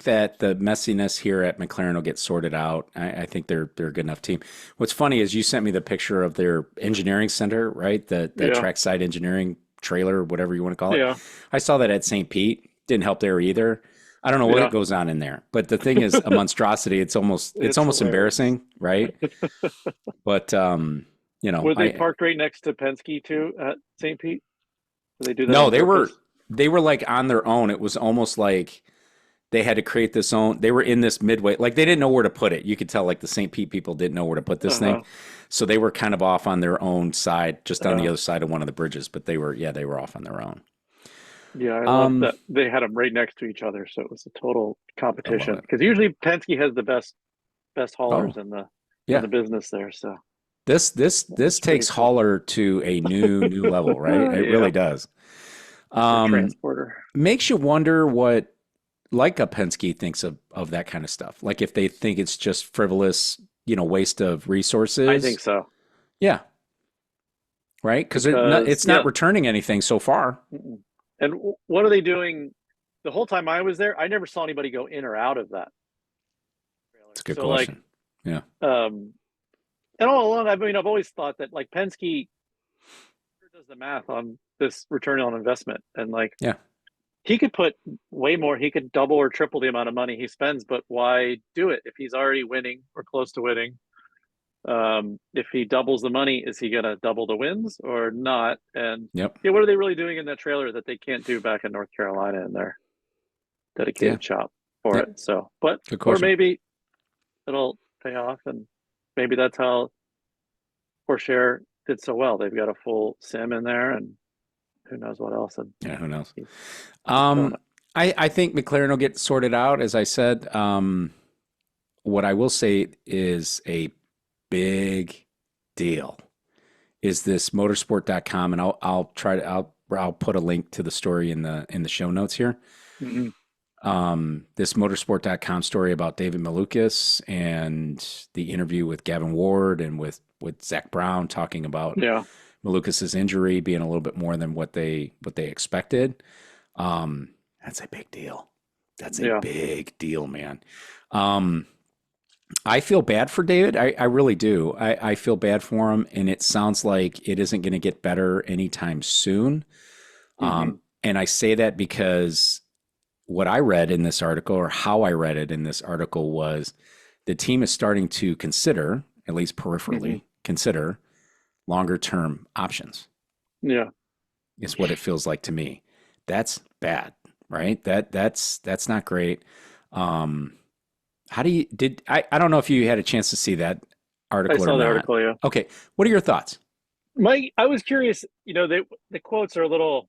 that the messiness here at McLaren will get sorted out. I think they're a good enough team. What's funny is you sent me the picture of their engineering center, right? The yeah, trackside engineering trailer, whatever you want to call it. yeah, I saw that at St. Pete. Didn't help there either. I don't know what yeah. goes on in there, but the thing is a monstrosity. It's almost It's hilarious. embarrassing, right? But Were they I parked right next to Penske too at St. Pete? Did they do that no, on purpose? they were like on their own. It was almost like they had to create this own. They were in this midway, like they didn't know where to put it. You could tell like the St. Pete people didn't know where to put this thing, Uh-huh. so they were kind of off on their own side, just on the Uh, other side of one of the bridges. But they were off on their own. Yeah, I love Um, that they had them right next to each other, so it was a total I love competition. it. Because usually Penske has the best haulers Oh, in yeah. the business there. So This that's pretty takes cool. Hauler to a new level, right? It Yeah, really does. Mr. Um, Transporter. makes you wonder what like a Penske thinks of that kind of stuff. Like if they think it's just frivolous, waste of I think resources. so Yeah, right? Because because it's not yeah. returning anything so far. Mm-mm. And what are they doing? The whole time I was there, I never saw anybody go in or out of that trailer. It's a good So like, question. Yeah. um, and all along, I mean, I've always thought that like Penske does the math on this return on investment, and like Yeah. he could put way more. He could double or triple the amount of money he spends, but why do it if he's already winning or close to winning? If he doubles the money, is he going to double the wins or not? And Yep. yeah, what are they really doing in that trailer that they can't do back in North Carolina in their Yeah. dedicated shop for Yep. it? So, but Good or question. maybe it'll pay off, and maybe that's how Porsche did so well. They've got a full sim in there, and who knows what else. And Yeah. Who knows? he's killing Um, it. I think McLaren will get sorted out, as I said. What I will say is a big deal is this motorsport.com, and I'll put a link to the story in the show notes here. Mm-hmm. This motorsport.com story about David Malukas and the interview with Gavin Ward and with Zach Brown talking about Yeah, Malukas's injury being a little bit more than what they expected. That's a big deal. That's a yeah. big deal, man. Um, I feel bad for David. I really do. I feel bad for him, and it sounds like it isn't going to get better anytime soon. Mm-hmm. And I say that because what I read in this article, or how I read it in this article, was the team is starting to consider, at least Mm-hmm. peripherally, consider longer term options. Yeah. Is what it feels like to me. That's bad, right? That's not great. Um, how do you did I don't know if you had a chance to see that I article or saw the not. article. Yeah. Okay, what are your thoughts? I was curious. The quotes are a little.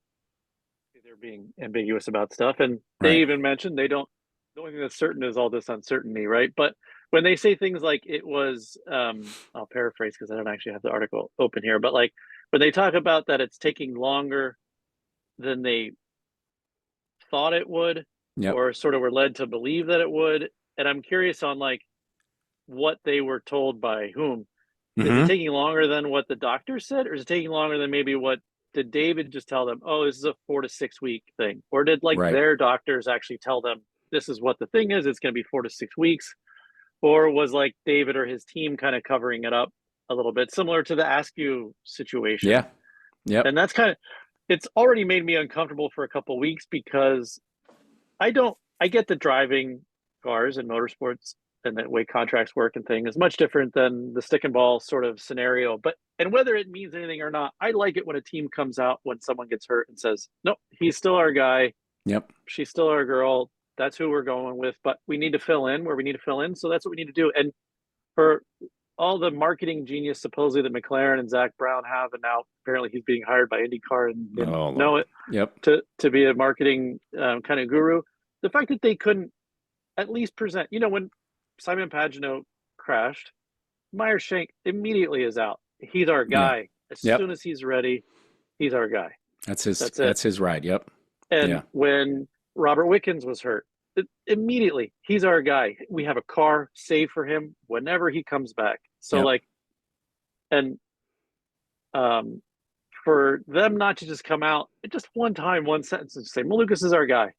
They're being ambiguous about stuff, and they Right. even mentioned they don't. The only thing that's certain is all this uncertainty, right? But when they say things like it was, I'll paraphrase because I don't actually have the article open here, but like when they talk about that it's taking longer than they thought it would, Yep. or sort of were led to believe that it would, and I'm curious on like what they were told by whom. Is it Mm-hmm. taking longer than what the doctor said, or is it taking longer than maybe what did David just tell them? Oh, this is a 4 to 6 week thing, or did like Right. their doctors actually tell them this is what the thing is? It's going to be 4 to 6 weeks, or was like David or his team kind of covering it up a little bit, similar to the Askew situation? Yeah. Yep. And that's kind of it's already made me uncomfortable for a couple of weeks because I get the driving cars and motorsports and the way contracts work and thing is much different than the stick and ball sort of scenario. But and whether it means anything or not, I like it when a team comes out when someone gets hurt and says, "Nope, he's still our guy. Yep. She's still our girl. That's who we're going with. But we need to fill in where we need to fill in. So that's what we need to do." And for all the marketing genius supposedly that McLaren and Zach Brown have, and now apparently he's being hired by IndyCar and didn't Oh know Lord. it Yep. to be a marketing kind of guru. The fact that they couldn't at least present, when Simon Pagenaud crashed, Meyer Shank immediately is out. He's our Yeah. guy. As soon Yep. as he's ready, he's our guy. That's it. That's his ride. Yep. And Yeah. when Robert Wickens was hurt, immediately he's our guy. We have a car saved for him whenever he comes back. So Yep. like, and um, for them not to just come out just one time, one sentence, and say Malukas is our guy,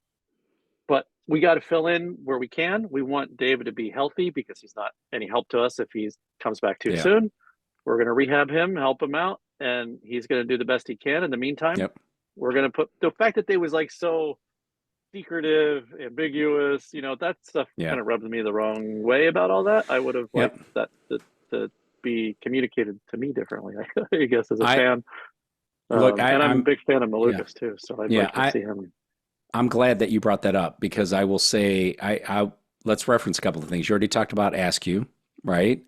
but we got to fill in where we can. We want David to be healthy because he's not any help to us if he comes back too Yeah. soon. We're going to rehab him, help him out, and he's going to do the best he can. In the meantime, Yep. we're going to put the fact that they was like so secretive, ambiguous, that stuff Yeah. kind of rubs me the wrong way about all that. I would have liked Yep. that to be communicated to me differently, I guess, as a I fan. look. And I'm a I'm. big fan of Yeah. Malukas too, so I'd Yeah. like to see him. I'm glad that you brought that up because I will say I let's reference a couple of things. You already talked about Askew, right?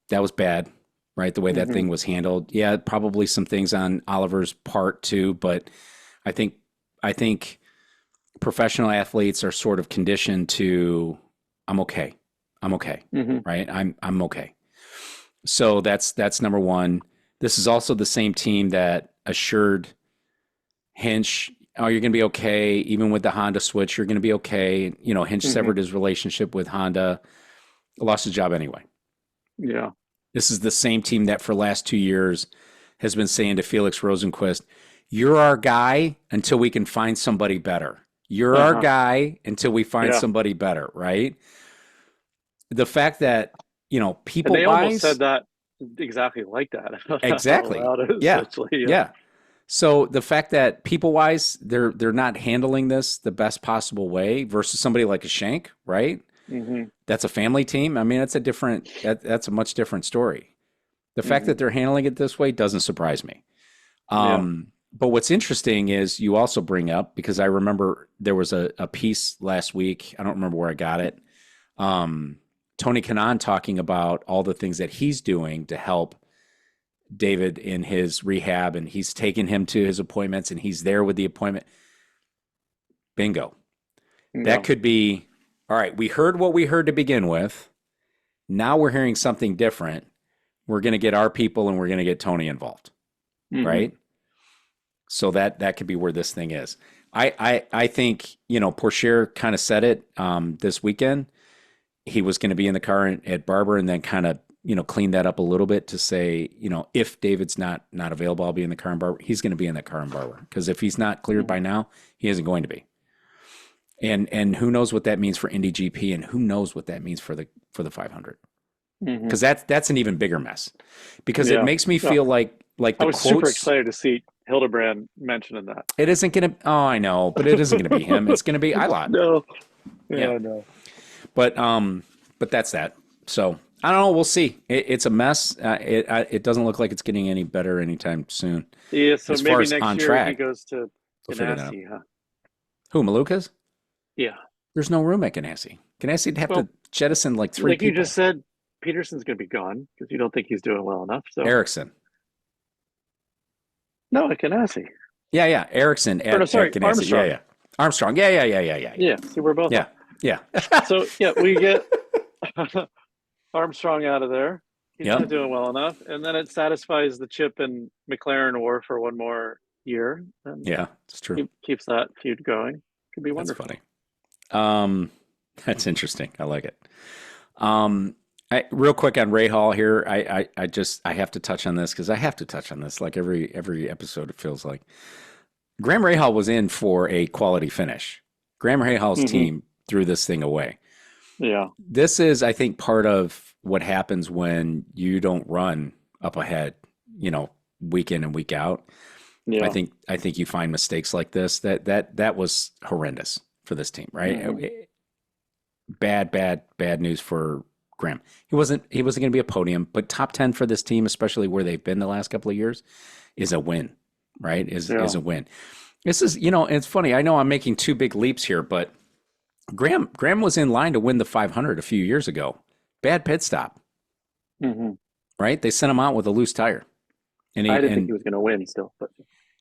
That was bad, right? The way that Mm-hmm. thing was handled. Yeah, probably some things on Oliver's part too, but I think I think professional athletes are sort of conditioned to, I'm okay. I'm okay. Hmm. Right? I'm okay. So that's number one. This is also the same team that assured Hinch, oh, you're going to be okay. Even with the Honda switch, you're going to be okay. You know, Hinch Hmm. severed his relationship with Honda, lost his job anyway. Yeah. This is the same team that for the last 2 years has been saying to Felix Rosenqvist, you're our guy until we can find somebody better. You're our Uh-huh. guy until we find Yeah. somebody better, right? The fact that, And people they almost said wise, that exactly like that exactly. about it, Yeah. essentially. Yeah. Yeah. So the fact that people wise, they're not handling this the best possible way versus somebody like a Shank, right? Hmm. That's a family team. I mean, that's a much different story. The fact Hmm. that they're handling it this way doesn't surprise me. Yeah. But what's interesting is you also bring up, because I remember there was a piece last week. I don't remember where I got it. Tony Kanaan talking about all the things that he's doing to help David in his rehab, and he's taking him to his appointments and he's there with the appointment. Bingo. That Yeah. could be, all right, we heard what we heard to begin with. Now we're hearing something different. We're going to get our people and we're going to get Tony involved, Hmm. right? So that could be where this thing is. I think, Pourchaire kind of said it this weekend. He was going to be in the car at Barber and then kind of, clean that up a little bit to say, if David's not available, I'll be in the car in Barber. He's going to be in that car in Barber, because if he's not cleared by now, he isn't going to be. And who knows what that means for Indy GP, and who knows what that means for the 500, Hmm. because that's an even bigger mess, because it Yeah. makes me Yeah. feel like I the was super quotes. excited to see Hildebrand mentioning that. It isn't going to. Oh, I know, but it isn't going to be him. It's going to be Ilott. No. Yeah, Yeah, no. but that's that. So I don't know. We'll see. It's a mess. It doesn't look like it's getting any better anytime soon. Yeah, so As far maybe as next on year he track, goes to we'll figure that out. Ganassi, huh? Who, Malukas? Yeah. There's no room at Ganassi. Ganassi'd have to Well, jettison like three like you people. just said, Peterson's going to be gone because you don't think he's doing well enough. So Erickson. no, at Ganassi. Yeah. Erickson Or no, sorry, at Ganassi. Armstrong. Yeah. Armstrong. Yeah. Yeah, see, we're both Yeah. off. Yeah. So yeah, we get Armstrong out of there. He's Yep. not doing well enough, and then it satisfies the Chip and McLaren war for one more year, and Yeah, it's true. keeps that feud going. Could be That's wonderful. funny. That's interesting. I like it. Real quick on Ray Hall here. I have to touch on this, because I have to touch on this like every episode. It feels like Graham Rahal was in for a quality finish. Graham Rahal's team threw this thing away. Yeah. This is, I think, part of what happens when you don't run up ahead, week in and week out. Yeah. I think you find mistakes like this. That was horrendous for this team, right? Bad news for Graham. He wasn't going to be a podium, but top 10 for this team, especially where they've been the last couple of years, is a win, right? Is a win. This is, it's funny. I know I'm making two big leaps here, but Graham was in line to win the 500 a few years ago. Bad pit stop, right? They sent him out with a loose tire, and I didn't think he was going to win still, but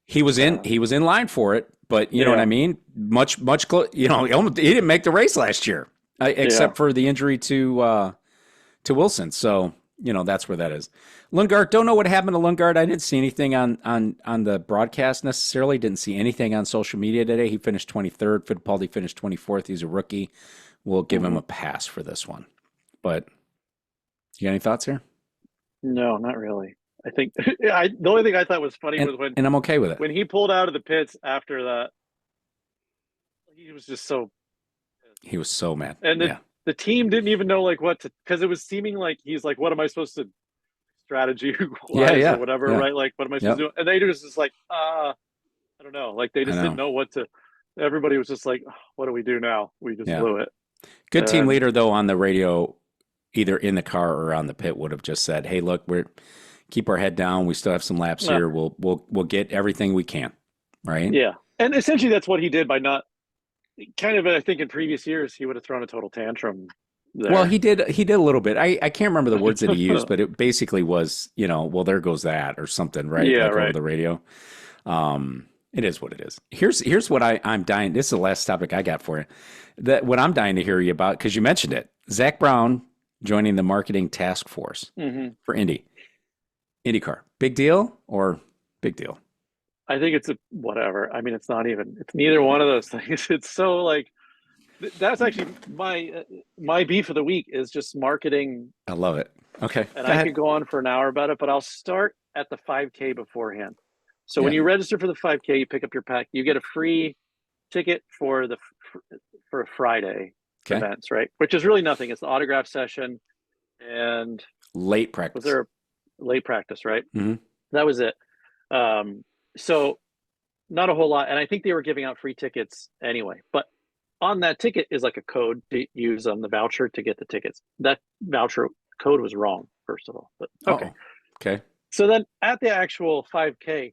he was in line for it. But you know what I mean? Much close. He didn't make the race last year, except for the injury to Wilson. So that's where that is. Lundgaard, don't know what happened to Lundgaard. I didn't see anything on the broadcast necessarily. Didn't see anything on social media today. He finished 23rd. Fittipaldi finished 24th. He's a rookie. We'll give him a pass for this one. But you got any thoughts here? No, not really. I think the only thing I thought was funny was when, and I'm okay with it. When he pulled out of the pits after that, he was just so. He was so mad. And the team didn't even know what to, because it was seeming like he's like, what am I supposed to strategy wise or whatever, right? Like, what am I supposed to do? And they was just like, I don't know. Like, they just didn't know what to. Everybody was just like, oh, what do we do now? We just blew it. Good team leader, though, on the radio, either in the car or on the pit, would have just said, hey, look, keep our head down. We still have some laps here. We'll get everything we can, right? Yeah. And essentially that's what he did by not kind of, I think in previous years, he would have thrown a total tantrum there. Well, he did a little bit. I can't remember the words that he used, but it basically was, well, there goes that or something, right? Yeah, over the radio. And It is what it is. Here's what I'm dying. This is the last topic I got for you. That what I'm dying to hear you about, because you mentioned it. Zach Brown joining the marketing task force for IndyCar. Big deal or big deal? I think it's a whatever. I mean, it's neither one of those things. It's so like, that's actually my beef of the week is just marketing. I love it. Okay. And I could go on for an hour about it, but I'll start at the 5K beforehand. So when you register for the 5K, you pick up your pack, you get a free ticket for a Friday events, right? Which is really nothing. It's the autograph session and late practice. Was there a late practice, right? That was it. So not a whole lot. And I think they were giving out free tickets anyway, but on that ticket is like a code to use on the voucher to get the tickets. That voucher code was wrong, first of all, but okay. Okay. So then at the actual 5K,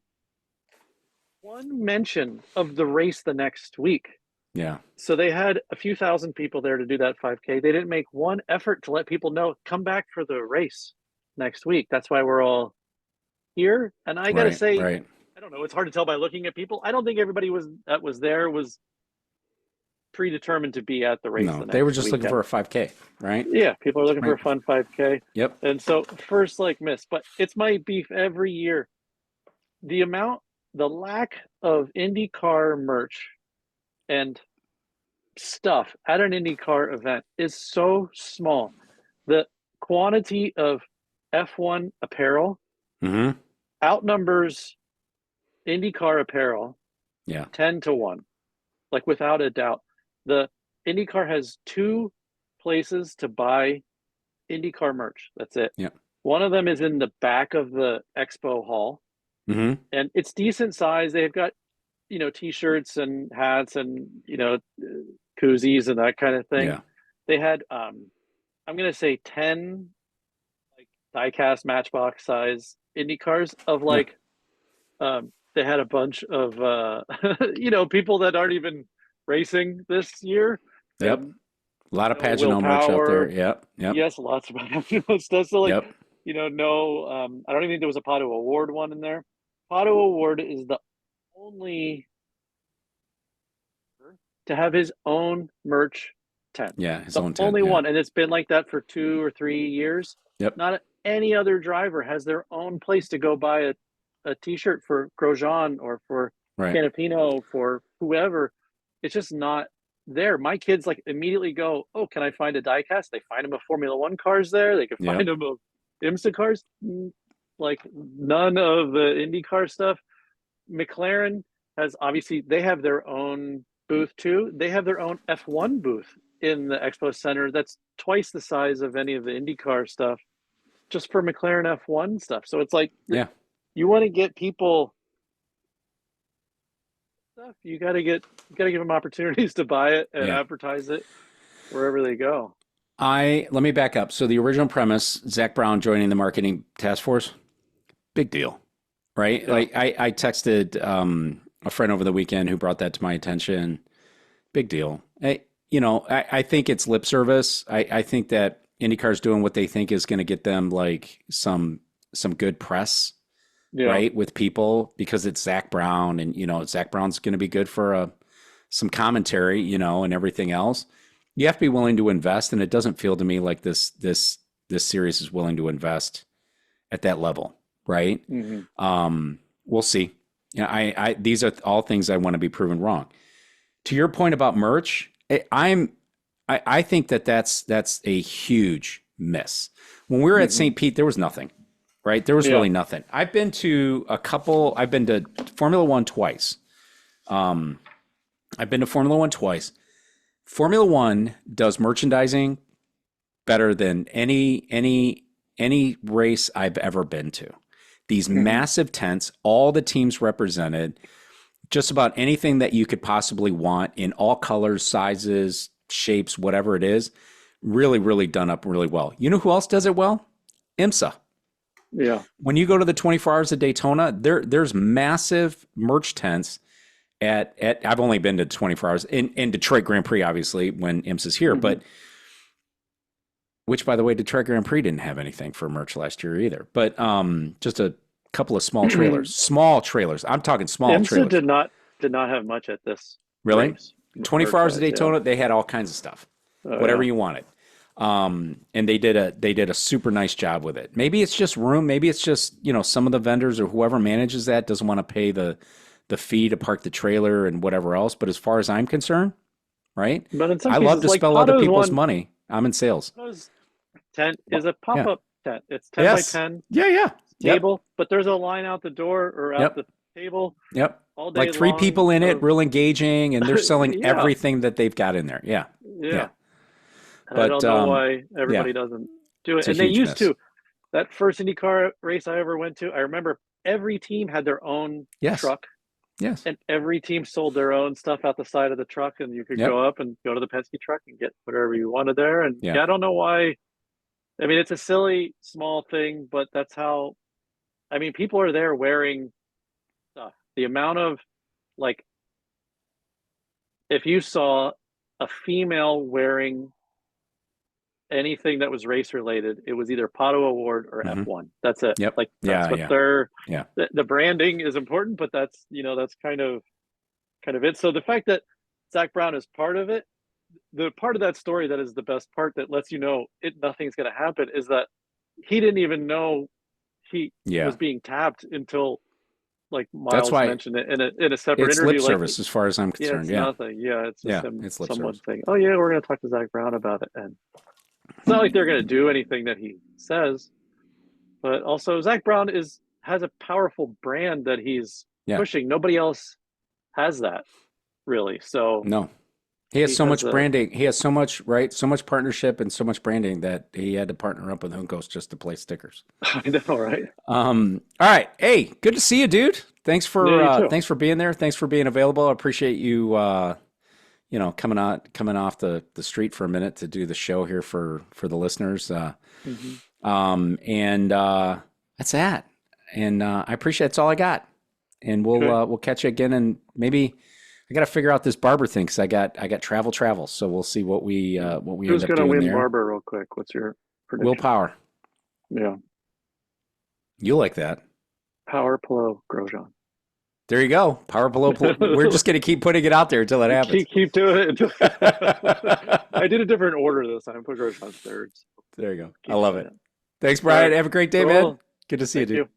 one mention of the race the next week. Yeah. So they had a few thousand people there to do that 5K. They didn't make one effort to let people know, come back for the race next week. That's why we're all here. And I got to say, I don't know, it's hard to tell by looking at people. I don't think everybody that was there was predetermined to be at the race. No, they were just looking for a 5K, right? Yeah, people are looking for a fun 5K. Yep. And so first miss, but it's my beef every year. The lack of IndyCar merch and stuff at an IndyCar event is so small. The quantity of F1 apparel outnumbers IndyCar apparel 10-1, like without a doubt. The IndyCar has 2 places to buy IndyCar merch. That's it. Yeah. One of them is in the back of the expo hall. And it's decent size. They've got, t-shirts and hats and, koozies and that kind of thing. Yeah. They had, I'm going to say 10 like die-cast matchbox size IndyCars of like, they had a bunch of, people that aren't even racing this year. Yep. A lot of Pageant merch out there. Yep. Yes, lots of Pageant stuff. So like, I don't even think there was a Pato Award one in there. Pato Award is the only to have his own merch tent. Yeah, his own tent. Only one. And it's been like that for 2 or 3 years. Yep. Not any other driver has their own place to go buy a t-shirt for Grosjean or for Canapino, for whoever. It's just not there. My kids like immediately go, oh, can I find a diecast? They find them a Formula One cars there. They can find them a IMSA cars. Like none of the IndyCar stuff. McLaren has obviously, they have their own booth too. They have their own F1 booth in the Expo Center. That's twice the size of any of the IndyCar stuff just for McLaren F1 stuff. So it's like, you want to get people stuff, you got to give them opportunities to buy it and advertise it wherever they go. Let me back up. So the original premise, Zach Brown joining the marketing task force, big deal, right? Yeah. Like I texted a friend over the weekend who brought that to my attention. Big deal. I think it's lip service. I think that IndyCar's doing what they think is going to get them like some good press, right, with people because it's Zach Brown, and Zach Brown's going to be good for some commentary, and everything else. You have to be willing to invest, and it doesn't feel to me like this series is willing to invest at that level, right? We'll see. These are all things I want to be proven wrong. To your point about merch, I think that's a huge miss. When we were at St. Pete, there was nothing, right? There was really nothing. I've been to Formula One twice. Formula One does merchandising better than any race I've ever been to. These massive tents, all the teams represented, just about anything that you could possibly want in all colors, sizes, shapes, whatever it is, really, really done up really well. You know who else does it well? IMSA. Yeah. When you go to the 24 Hours of Daytona, there's massive merch tents at I've only been to 24 Hours in Detroit Grand Prix, obviously, when IMSA's here, but which, by the way, Detroit Grand Prix didn't have anything for merch last year either. But just a couple of small trailers. Small trailers. I'm talking small IMSA trailers. did not have much at this Really? race. 24 Hours of Yeah. Daytona, they had all kinds of stuff. Oh, Whatever yeah. you wanted. And they did a super nice job with it. Maybe it's just room. Maybe it's just, some of the vendors or whoever manages that doesn't want to pay the fee to park the trailer and whatever else. But as far as I'm concerned, right? But in some I cases, love to like spell other Pato's people's one, money. I'm in sales. Pato's tent is a pop-up tent. It's 10 Yes. by 10 Yeah, yeah. Yep. table, but there's a line out the door or out the table Yep. all day Like 3 long people in it, of- real engaging, and they're selling Yeah. everything that they've got in there. Yeah. Yeah. And But, I don't know why everybody doesn't do it. It's a And they huge used mess. to. That first IndyCar race I ever went to, I remember every team had their own Yes. truck, Yes. and every team sold their own stuff out the side of the truck, and you could Yep. go up and go to the Penske truck and get whatever you wanted there. And Yeah. I don't know why. I mean, it's a silly, small thing, but that's how. I mean, people are there wearing stuff. The amount of, like, if you saw a female wearing anything that was race related, it was either Pato Award or Mhm. F1. That's it. Yep. Like, Yeah, that's what yeah. they're. Yeah. The branding is important, but that's that's kind of it. So the fact that Zach Brown is part of it, the part of that story that is the best part that lets you know nothing's going to happen is that he didn't even know he Yeah. was being tapped until, like, That's Miles why mentioned it in a separate It's interview. lip service as far as I'm Yeah, concerned. it's Yeah. nothing. Yeah, it's just Yeah, him, it's lip someone service. saying, "Oh yeah, we're going to talk to Zach Brown about it," and it's not like they're going to do anything that he says. But also, Zach Brown has a powerful brand that he's Yeah. pushing. Nobody else has that, really. So No. He has He so has much branding. He has so much, right? So much partnership and so much branding that he had to partner up with Uncos just to play stickers. I know, right? All right. Hey, good to see you, dude. Thanks for Yeah, you too. thanks for being there. Thanks for being available. I appreciate you coming off the street for a minute to do the show here for the listeners. Mhm. And that's that. And I appreciate that's all I got. And we'll catch you again, and maybe I got to figure out this barber thing because I got travel. So we'll see what we Who's end up going to doing win there. Barber, real quick? What's your prediction? Will Power. Yeah, You like that? Power Plo Grosjean. There you go. Power below. We're just going to keep putting it out there until it happens. Keep doing it. I did a different order this time. Put Grosjean third. There you go. Keep I love doing it. Thanks, Brian. All right. Have a great day, Cool. man. Good to see Thank you, dude. you.